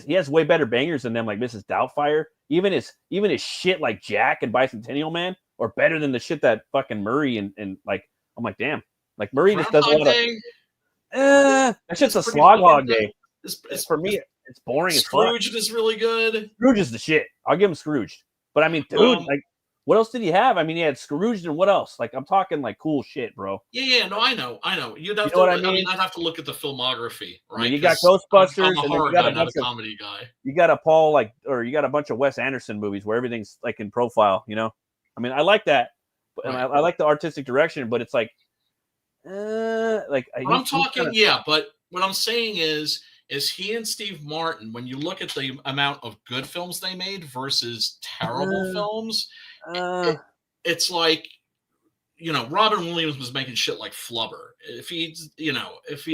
He has way better bangers than them, like Mrs. Doubtfire. Even his shit like Jack and Bicentennial Man are better than the shit that fucking Murray and like I'm like, damn, like Murray just does a lot of. That shit's a slog hog day. For me, it's boring as fuck. Scrooge is really good. Scrooge is the shit. I'll give him Scrooge. But I mean, dude, like, what else did he have? I mean, he had Scrooge and what else? Like, I'm talking like cool shit, bro. Yeah. No, I know. You'd have to. What I mean? I'd have to look at the filmography, right? I mean, you got Ghostbusters, I'm a horror guy, not a comedy guy. You got you got a bunch of Wes Anderson movies where everything's like in profile. I mean, I like that, and I like the artistic direction, but it's like, I'm talking, but what I'm saying is he and Steve Martin, when you look at the amount of good films they made versus terrible films, it's like, Robin Williams was making shit like Flubber. If he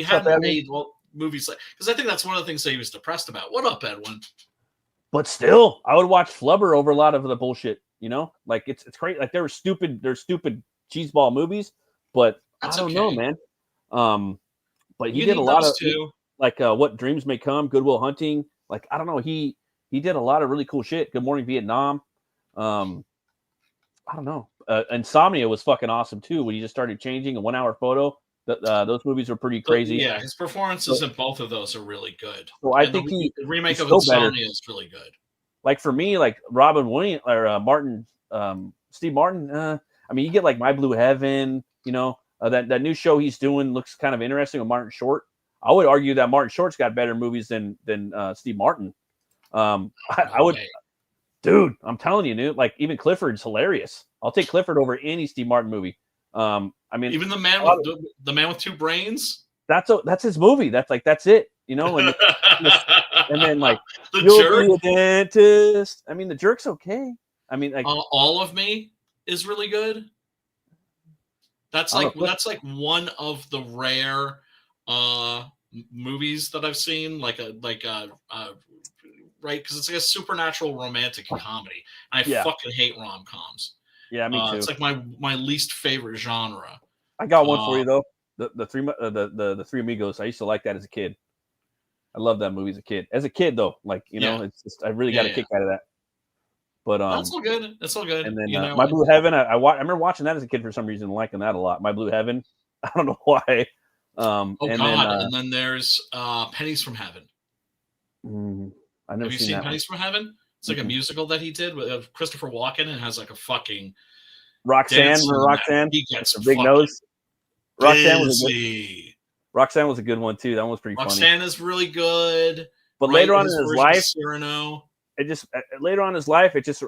hadn't made movies like, because I think that's one of the things that he was depressed about. What up, Edwin? But still, I would watch Flubber over a lot of the bullshit. Like it's great. Like they're stupid cheeseball movies, but that's I don't know, man. But he did a lot of like What Dreams May Come, Good Will Hunting. Like I don't know, he did a lot of really cool shit. Good Morning Vietnam. I don't know. Insomnia was fucking awesome too. When he just started changing a 1 hour photo, those movies were pretty crazy. Yeah, his performances in both of those are really good. So I think the remake of Insomnia is really good. Like for me, like Robin Williams or Martin, Steve Martin. I mean, you get like My Blue Heaven. That new show he's doing looks kind of interesting with Martin Short. I would argue that Martin Short's got better movies than Steve Martin. I would, dude. I'm telling you, dude. Like even Clifford's hilarious. I'll take Clifford over any Steve Martin movie. I mean, even the man with two brains. That's his movie. That's it. And then like the You'll Jerk, Be a Dentist. I mean, The Jerk's okay. I mean, like All of Me is really good. That's like one of the rare movies that I've seen, right, because it's like a supernatural romantic comedy. I fucking hate rom-coms. Yeah, me too. It's like my least favorite genre. I got one for you though. The Three Amigos. I used to like that as a kid. I love that movie as a kid. As a kid though, like it's just, I really got a kick out of that. But that's all good. That's all good. And then My Blue Heaven. I remember watching that as a kid for some reason, and liking that a lot. My Blue Heaven. I don't know why. And then there's Pennies from Heaven. I've never Have you seen seen that Pennies from Heaven? It's like a musical that he did with Christopher Walken, and has like a fucking Roxanne. dance Roxanne. He gets a big nose. busy. Roxanne was a good one too. That one was pretty funny. Roxanne is really good. But later on in his life, Cyrano. Later on in his life, I just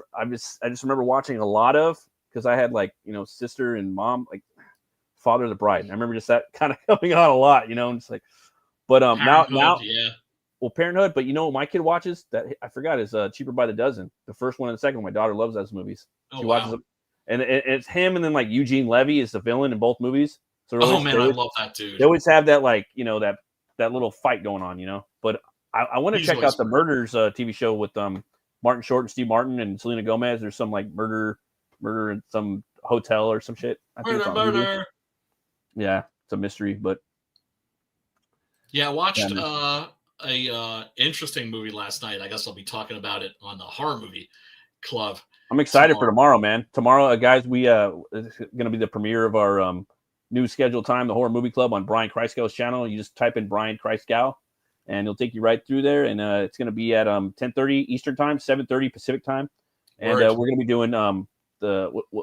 remember watching a lot of, because I had like, sister and mom, like Father of the Bride. I remember just that kind of coming on a lot, and it's like, but now yeah. Well, Parenthood, but what my kid watches that I forgot is Cheaper by the Dozen. The first one and the second one. My daughter loves those movies. She watches them, and it's him, and then like Eugene Levy is the villain in both movies. So I love that dude. They always have that like that little fight going on, But I want to check out the Murders TV show with Martin Short and Steve Martin and Selena Gomez. There's some like murder in some hotel or some shit. I think Murder. Yeah, it's a mystery, but yeah, I watched a interesting movie last night. I guess I'll be talking about it on the Horror Movie Club. I'm excited for tomorrow, man. Tomorrow, guys, it's going to be the premiere of our new scheduled time, the Horror Movie Club on Brian Kreisgau's channel. You just type in Brian Kreisgau, and it'll take you right through there. And it's going to be at 10:30 Eastern time, 7:30 Pacific time, and we're going to be doing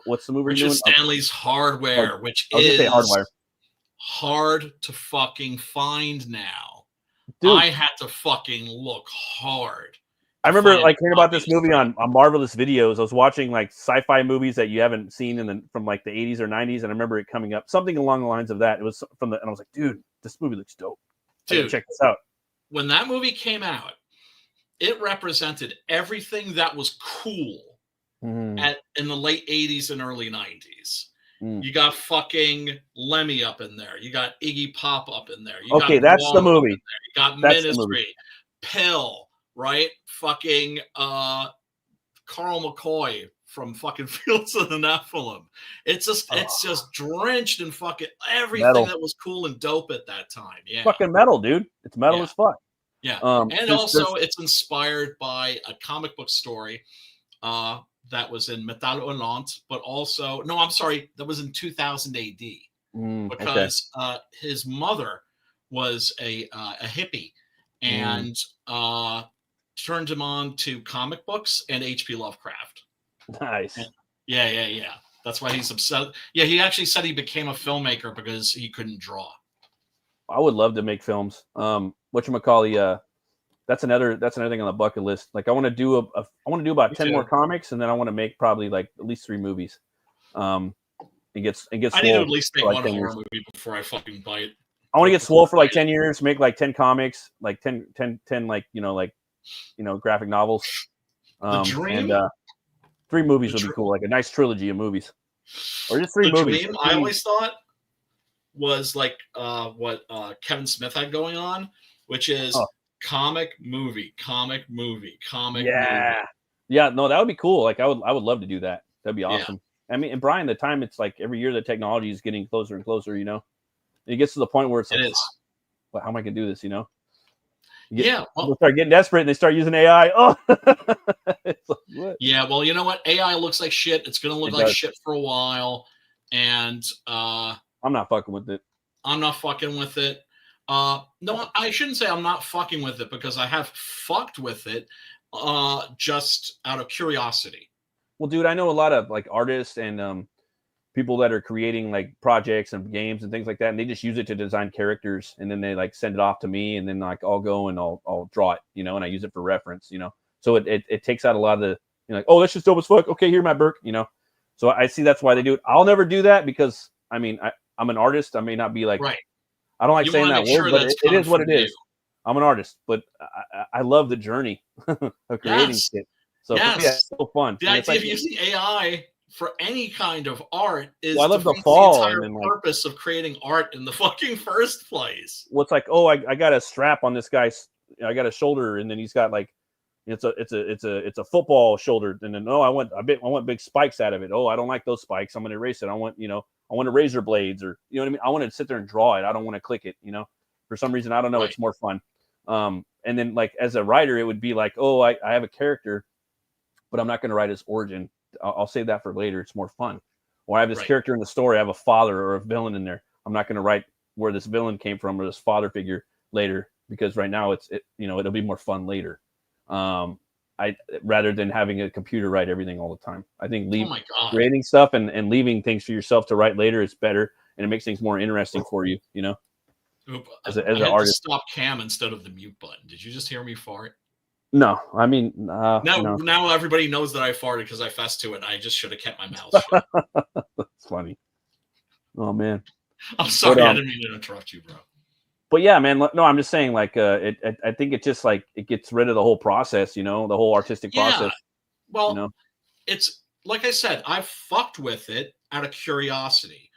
what's the movie we're doing? Stanley's Hardware, which is hard to fucking find now. Dude, I had to fucking look hard. I remember like hearing about this movie on Marvelous Videos. I was watching like sci-fi movies that you haven't seen from like the 80s or 90s, and I remember it coming up, something along the lines of that. It was and I was like, dude, this movie looks dope. Dude, check this out. When that movie came out, it represented everything that was cool in the late 80s and early 90s. You got fucking Lemmy up in there. You got Iggy Pop up in there. You okay, got that's the movie. You got Ministry, Pill, right? Fucking Carl McCoy from fucking Fields of the Nephilim. It's just drenched in fucking everything that was cool and dope at that time. Yeah, fucking metal, dude. It's metal as fuck. Yeah, and also it's inspired by a comic book story. That was in Metal Hurlant, but also that was in 2000 AD because his mother was a hippie and turned him on to comic books and H.P. Lovecraft. Nice. And, yeah. That's why he's upset. Yeah, he actually said he became a filmmaker because he couldn't draw. I would love to make films. Whatchamacallit, that's another thing on the bucket list. Like I want to do about 10 more comics, and then I want to make probably like at least 3 movies. It gets I need to at least make one horror movie before I fucking bite. I want to get swole for like 10 years, make like 10 comics, like 10 graphic novels. The dream? And 3 movies would be cool, like a nice trilogy of movies. Or just 3 movies. Dream, I always thought was like what Kevin Smith had going on, which is comic movie. Yeah, no, that would be cool. Like I would love to do that. That'd be awesome. I mean, and Brian, the time it's like every year the technology is getting closer and closer, And it gets to the point where it's like, well, how am I gonna do this, people start getting desperate and they start using AI. Oh, it's like, what? Yeah, well, you know what? AI looks like shit. It's gonna look like shit for a while, and I'm not fucking with it. No, I shouldn't say I'm not fucking with it because I have fucked with it just out of curiosity. Well, dude, I know a lot of like artists and people that are creating like projects and games and things like that, and they just use it to design characters, and then they like send it off to me, and then like I'll go and I'll draw it, and I use it for reference, So it takes out a lot of the like, oh, that's just dope as fuck. Okay, here, Matt Burke, So I see that's why they do it. I'll never do that because I mean I'm an artist. I may not be like right. I don't like saying that word, but it is what it is. I'm an artist, but I love the journey of creating shit. So it's so fun. The idea of using AI for any kind of art is I love the fall. The entire purpose of creating art in the fucking first place. Well, it's like, oh, I got a strap on this guy's. I got a shoulder, and then he's got like, it's a football shoulder, and then I want big spikes out of it. Oh, I don't like those spikes. I'm gonna erase it. I want razor blades, or what I mean. I want to sit there and draw it. I don't want to click it. For some reason, I don't know. Right. It's more fun. And then like as a writer, it would be like, oh, I have a character, but I'm not going to write his origin. I'll save that for later. It's more fun. Or I have this character in the story. I have a father or a villain in there. I'm not going to write where this villain came from or this father figure later, because right now it'll be more fun later. Rather than having a computer write everything all the time. I think creating stuff and leaving things for yourself to write later is better. and it makes things more interesting for you, you know. Oop, As I an had artist. to stop cam instead of the mute button. Did you just hear me fart? No, I mean, Now no. everybody knows that I farted because I fessed to it. I just should have kept my mouth shut. That's funny. Oh man, I'm sorry, But, I didn't mean to interrupt you, bro. but yeah, man. No, I'm just saying, like, I think it just like it gets rid of the whole process, you know, the whole artistic process. Well, you know? it's like I said, I fucked with it out of curiosity.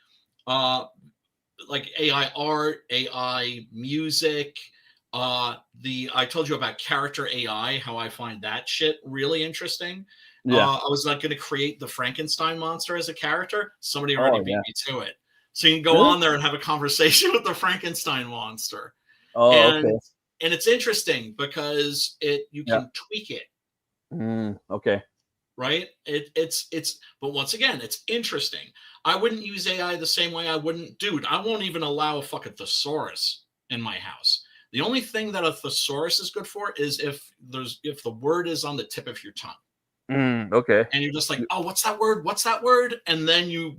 Like AI art, AI music. I told you about character AI, how I find that shit really interesting. Yeah. I was like going to create the Frankenstein monster as a character. Somebody Oh, already beat yeah. me to it. So you can go Really? on there and have a conversation with the Frankenstein monster. Oh, and okay. and it's interesting because you can tweak it, Okay. right? It's but once again, it's interesting. I wouldn't use AI the same way I wouldn't, dude. I won't even allow a fucking thesaurus in my house. The only thing that a thesaurus is good for is if the word is on the tip of your tongue. Okay. And you're just like, oh, what's that word? What's that word? And then you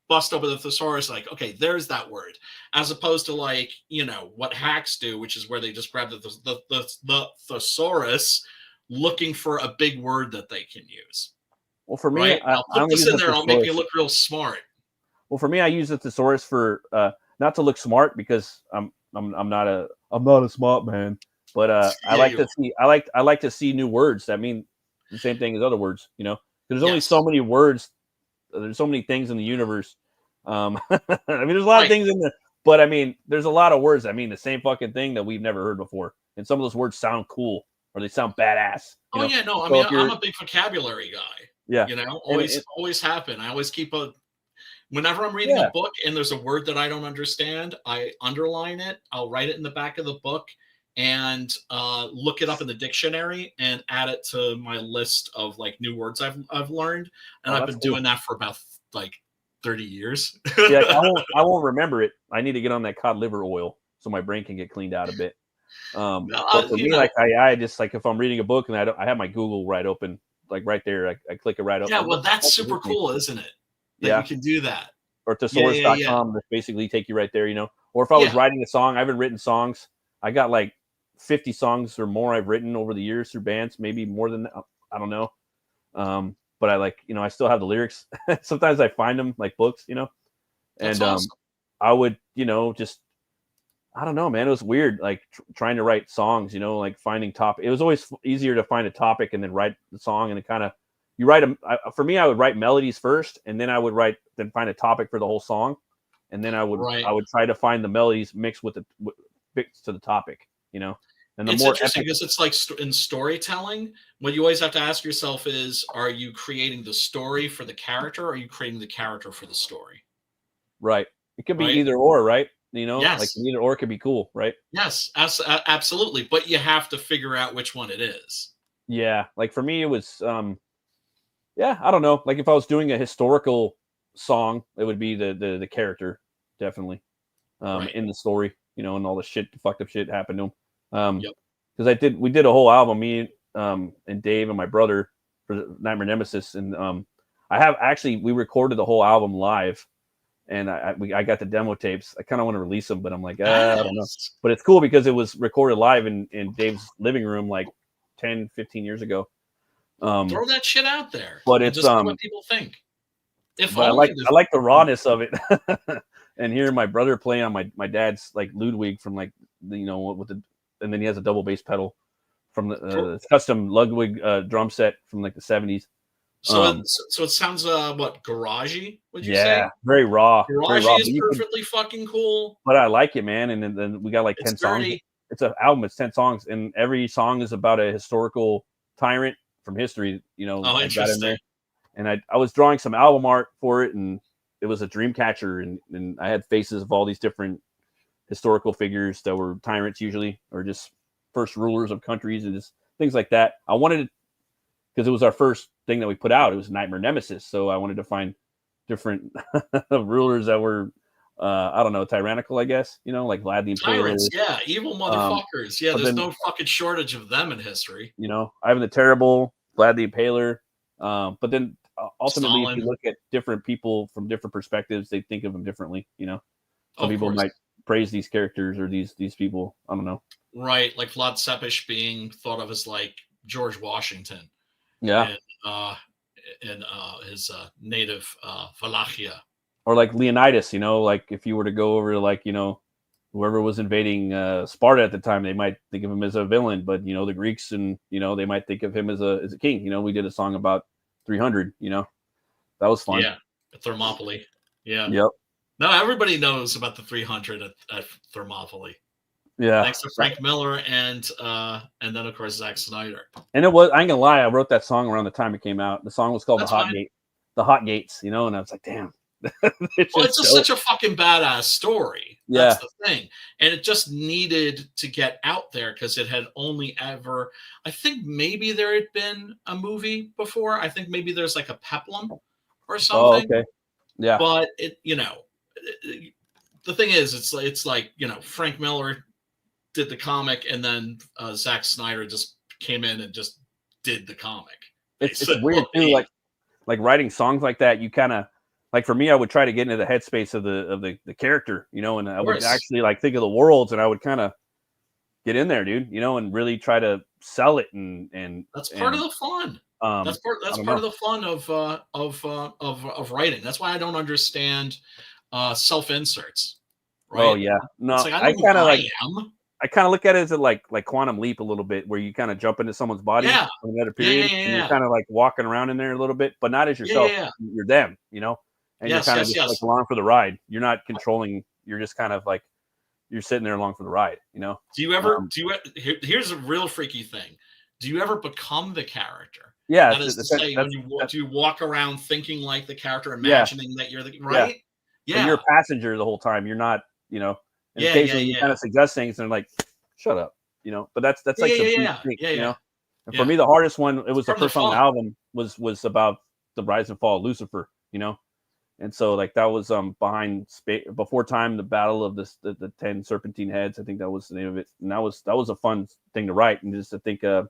bust open the thesaurus, like, okay, there's that word. As opposed to like, you know, what hacks do, which is where they just grab the thesaurus looking for a big word that they can use. Well, for me, Right? I'll I put only this use in the there. I'll make me thesaurus. look real smart. Well, for me, I use the thesaurus for not to look smart because I'm not a smart man, but I Yeah, like you to are. see I like to see new words that mean the same thing as other words. You know, there's only so Yes. many words. There's so many things in the universe. I mean, there's a lot of things in there, but I mean, there's a lot of words that mean the same fucking thing that we've never heard before, and some of those words sound cool or they sound badass. You Oh know? yeah, no, I So mean, if I'm you're a big vocabulary guy. yeah, You know, and always happen. I always keep whenever I'm reading yeah. a book and there's a word that I don't understand, I underline it. I'll write it in the back of the book and look it up in the dictionary and add it to my list of like new words I've learned. And Oh, I've that's been cool. doing that for about like 30 years. Yeah, I won't remember it. I need to get on that cod liver oil so my brain can get cleaned out a bit. But for you me, know. like I just like if I'm reading a book and I have my Google right open, like right there, I click it right up. Yeah, Like, well, that's what super does this mean? cool, isn't it? That Yeah. you can do that. Or Yeah. thesaurus.com that basically take you right there, you know. Or if I was Yeah. writing a song, I haven't written songs. I got like 50 songs or more I've written over the years through bands, maybe more than that. I don't know. But I like, you know, I still have the lyrics. Sometimes I find them like books, you know. That's And awesome. I would, you know, just I don't know, man. It was weird, like trying to write songs, you know, like finding topic. It was always easier to find a topic and then write the song, and it kind of you write them. For me, I would write melodies first, and then I would then find a topic for the whole song, and then I would try to find the melodies mixed with fixed to the topic, you know. And the It's more interesting epic, because it's like in storytelling, what you always have to ask yourself is, are you creating the story for the character, or are you creating the character for the story? right? It could be Right? either or, right? You know, like Yes. either or could be cool, right? Yes, absolutely. But you have to figure out which one it is. Yeah, like for me, it was yeah, I don't know. Like if I was doing a historical song, it would be the character definitely in the story, you know, and all the shit, the fucked up shit happened to him. Because we did a whole album, me and Dave and my brother for Nightmare Nemesis, and we recorded the whole album live, and I got the demo tapes. I kind of want to release them, but I'm like, I don't know. But it's cool because it was recorded live in Dave's living room like 10, 15 years ago. Throw that shit out there. But and it's just see what people think. But I like the rawness of it, and hearing my brother play on my dad's like Ludwig from like and then he has a double bass pedal from the custom Ludwig drum set from like the 70s. So it sounds what, garagey? Would you say? Yeah, very raw. Very raw. Garagey is perfectly fucking cool. But I like it, man. And then we got like 10 songs. Dirty. It's an album. It's 10 songs, and every song is about a historical tyrant from history. You know, Oh, I got in there. interesting. And I was drawing some album art for it, and it was a dream catcher, and I had faces of all these different historical figures that were tyrants usually, or just first rulers of countries and just things like that. I wanted it because it was our first thing that we put out. It was Nightmare Nemesis, so I wanted to find different rulers that were I don't know, tyrannical, I guess, you know, like Vlad the Impaler. Tyrants, yeah, evil motherfuckers. Yeah, but there's then, no fucking shortage of them in history. You know, Ivan the Terrible, Vlad the Impaler. But then ultimately, if Stalin. you look at different people from different perspectives, they think of them differently. You know, some Of people course. might praise these characters or these people. I don't know. Right, like Vlad Tepes being thought of as like George Washington. Yeah. In his native Wallachia. Or like Leonidas, you know, like if you were to go over to like, you know, whoever was invading Sparta at the time, they might think of him as a villain, but you know, the Greeks and you know, they might think of him as a king. You know, we did a song about 300, you know. That was fun. Yeah, Thermopylae. Yeah. Yep. No, everybody knows about the 300 at Thermopylae. Yeah. Thanks to Frank Miller and then of course Zack Snyder. And it was, I ain't gonna lie, I wrote that song around the time it came out. The song was called That's The Hot fine. Gate, The Hot Gates, you know, and I was like, damn. It's just such a fucking badass story. Yeah. That's the thing. And it just needed to get out there because it had only ever, I think maybe there had been a movie before. I think maybe there's like a peplum or something. Oh, okay. Yeah. But it, you know, the thing is, it's like, you know, Frank Miller did the comic and then Zack Snyder just came in and just did the comic. It's weird too, like writing songs like that, you kind of, like for me, I would try to get into the headspace of the character, you know, and I would actually like think of the worlds and I would kind of get in there, dude, you know, and really try to sell it and that's part of the fun. That's part of the fun of writing. That's why I don't understand self-inserts. Right? Oh yeah. No, it's like, I kind of like am. I kind of look at it as a like Quantum Leap a little bit, where you kind of jump into someone's body Yeah. from another period, and you're kind of like walking around in there a little bit, but not as yourself. Yeah. You're them, you know, and you're kind of just like along for the ride. You're not controlling. You're just kind of like you're sitting there along for the ride, you know. Do you ever? Here's a real freaky thing. Do you ever become the character? Yeah. That is to say, when do you walk around thinking like the character, imagining that you're the right? Yeah. But you're a passenger the whole time. You're not, you know. And occasionally you kind of suggest things and they're like, shut up, you know. But that's like the thing, you know. And for me, the hardest one, it was the first song on the album was about the rise and fall of Lucifer, you know. And so like that was before time, the battle of the 10 serpentine heads. I think that was the name of it. And that was a fun thing to write and just to think I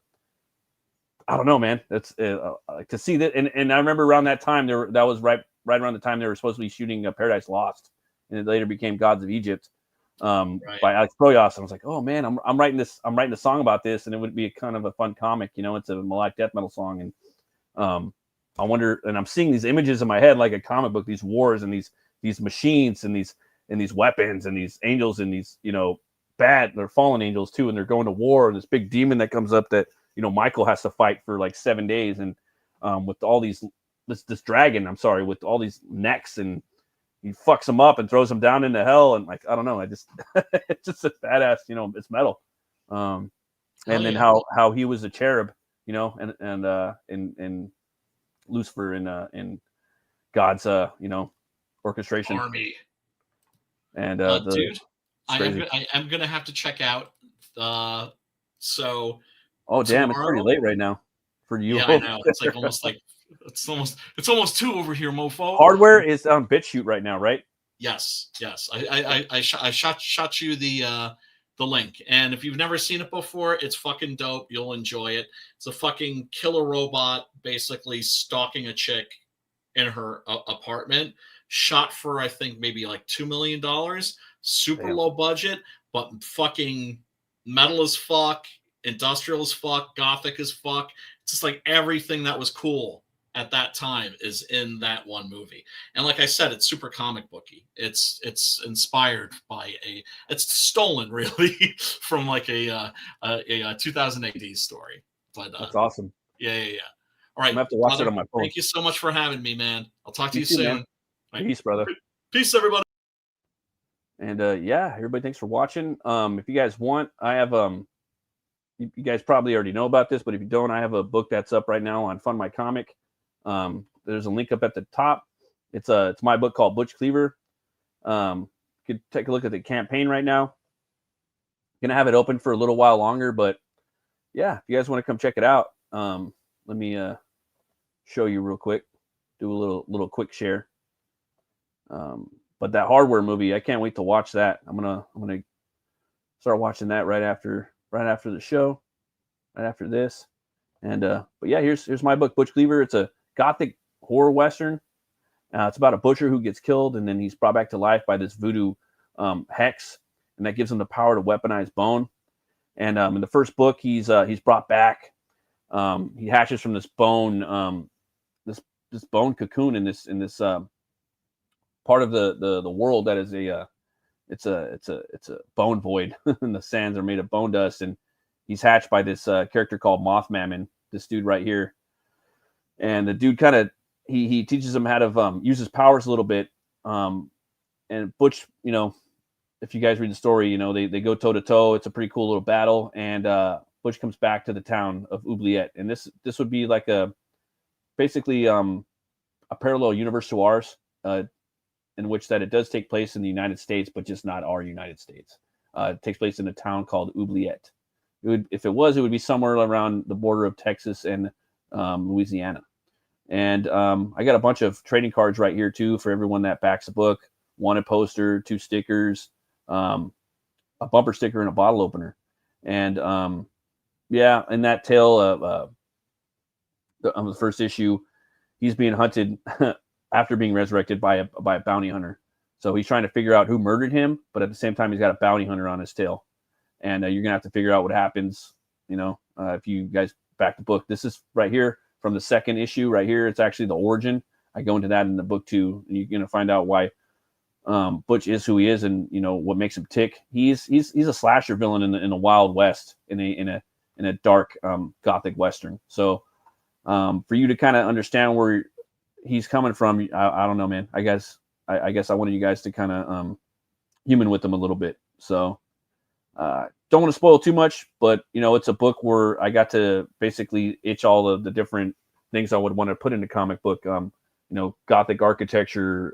don't know, man. That's like to see that. And I remember around that time that was right around the time they were supposed to be shooting Paradise Lost, and it later became Gods of Egypt. By Alex Proyas, and I was like, oh man, I'm writing a song about this, and it would be a kind of a fun comic, you know. It's a melodic death metal song, and I wonder, and I'm seeing these images in my head like a comic book, these wars and these machines and these weapons and these angels and these, you know, they're fallen angels too, and they're going to war, and this big demon that comes up that, you know, Michael has to fight for like 7 days, and with all this dragon, with all these necks, and he fucks them up and throws them down into hell, and like I don't know, I just it's just a badass, you know, it's metal. And then how he was a cherub, you know, and Lucifer in God's you know, orchestration army. And dude, I am gonna have to check out. So oh damn, it's pretty late right now for you. Yeah, I know. It's like it's almost 2 over here, mofo. Hardware is on BitChute right now, right? Yes. I shot you the link, and if you've never seen it before, it's fucking dope. You'll enjoy it. It's a fucking killer robot basically stalking a chick in her apartment. Shot for I think maybe like $2 million. Super low budget, but fucking metal as fuck, industrial as fuck, gothic as fuck. It's just like everything that was cool at that time is in that one movie. And like I said, it's super comic booky. It's inspired by it's stolen really from like a 2000 AD story. But that's awesome. Yeah. All right. I'm gonna have to watch it on my phone. Thank you so much for having me, man. I'll talk to you soon. Right. Peace, brother. Peace, everybody. And yeah, everybody, thanks for watching. If you guys want, I have you guys probably already know about this, but if you don't, I have a book that's up right now on Fund My Comic. There's a link up at the top. It's my book called Butch Cleaver. You could take a look at the campaign right now. Gonna have it open for a little while longer, but yeah, if you guys want to come check it out, let me show you real quick. Do a little quick share. But that Hardware movie, I can't wait to watch that. I'm gonna start watching that right after the show, right after this. And but yeah, here's my book, Butch Cleaver. It's a gothic horror western. It's about a butcher who gets killed, and then he's brought back to life by this voodoo hex, and that gives him the power to weaponize bone. And in the first book, he's brought back. He hatches from this bone, this bone cocoon in this part of the world that is it's a bone void, and the sands are made of bone dust. And he's hatched by this character called Mothman, this dude right here. And the dude kind of he teaches him how to use his powers a little bit. And Butch, you know, if you guys read the story, you know, they go toe to toe. It's a pretty cool little battle, and Butch comes back to the town of Oubliette, and this would be like basically a parallel universe to ours, in which that it does take place in the United States, but just not our United States. It takes place in a town called Oubliette. If it would be somewhere around the border of Texas and Louisiana. And I got a bunch of trading cards right here too for everyone that backs a book. Wanted poster, 2 stickers, a bumper sticker, and a bottle opener. And yeah, in that tale of the first issue, he's being hunted after being resurrected by a bounty hunter. So he's trying to figure out who murdered him, but at the same time, he's got a bounty hunter on his tail. And you're gonna have to figure out what happens. You know, if you guys back the book, this is right here from the second issue. Right here, it's actually the origin. I go into that in the book too. And you're gonna find out why Butch is who he is, and you know what makes him tick. He's a slasher villain in the Wild West, in a dark gothic western. So for you to kind of understand where he's coming from, I don't know, man. I guess I wanted you guys to kind of human with him a little bit. So don't want to spoil too much, but you know, it's a book where I got to basically itch all of the different things I would want to put in a comic book. You know, gothic architecture,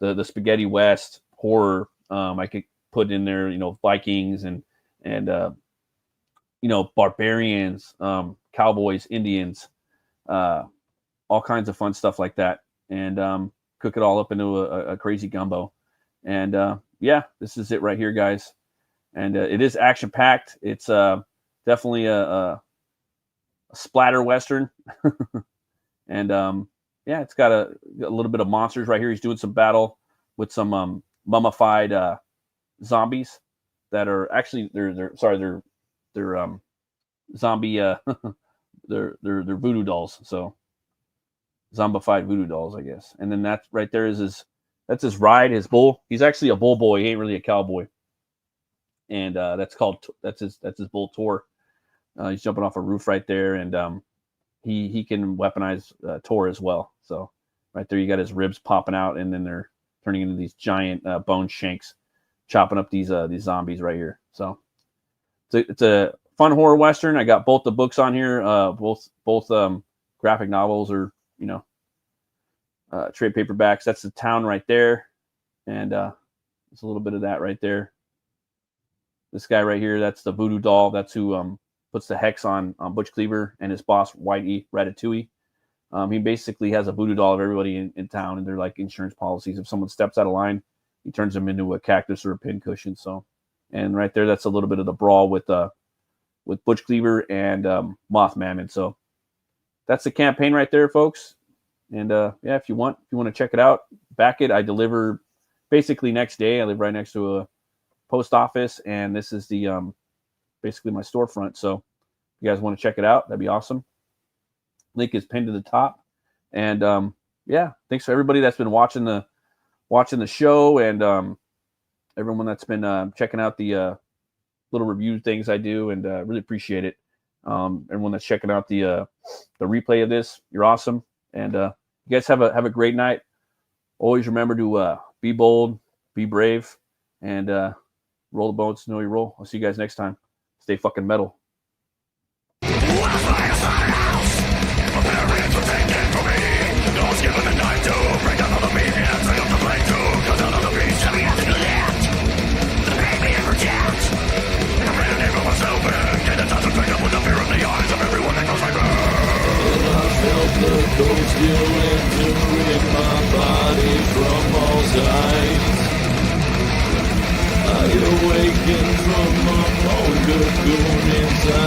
the spaghetti west, horror. I could put in there, you know, Vikings and you know, barbarians, cowboys, Indians, all kinds of fun stuff like that, and cook it all up into a crazy gumbo. And yeah, this is it right here, guys. And it is action packed. It's definitely a splatter western. And yeah, it's got a little bit of monsters right here. He's doing some battle with some mummified zombies that are actually they're zombie they're voodoo dolls. So zombified voodoo dolls, I guess. And then that right there is that's his ride, his bull. He's actually a bull boy. He ain't really a cowboy. And that's his bull Tor. He's jumping off a roof right there, and he can weaponize Tor as well. So right there, you got his ribs popping out, and then they're turning into these giant bone shanks, chopping up these zombies right here. So it's a fun horror western. I got both the books on here, both graphic novels, or you know, trade paperbacks. That's the town right there, and there's a little bit of that right there. This guy right here, that's the voodoo doll. That's who puts the hex on Butch Cleaver and his boss, Whitey Ratatouille. He basically has a voodoo doll of everybody in town, and they're like insurance policies. If someone steps out of line, he turns them into a cactus or a pincushion. So, and right there, that's a little bit of the brawl with Butch Cleaver and Mothman. And so that's the campaign right there, folks. And yeah, if you want to check it out, back it. I deliver basically next day. I live right next to a post office, and this is the basically my storefront. So if you guys want to check it out, that'd be awesome. Link is pinned to the top. And yeah, thanks for everybody that's been watching the show, and everyone that's been checking out the little review things I do, and really appreciate it. Everyone that's checking out the replay of this, you're awesome. And you guys have a great night. Always remember to be bold, be brave, and roll the bones to know you roll. I'll see you guys next time. Stay fucking metal. I awaken from my own cocoon inside.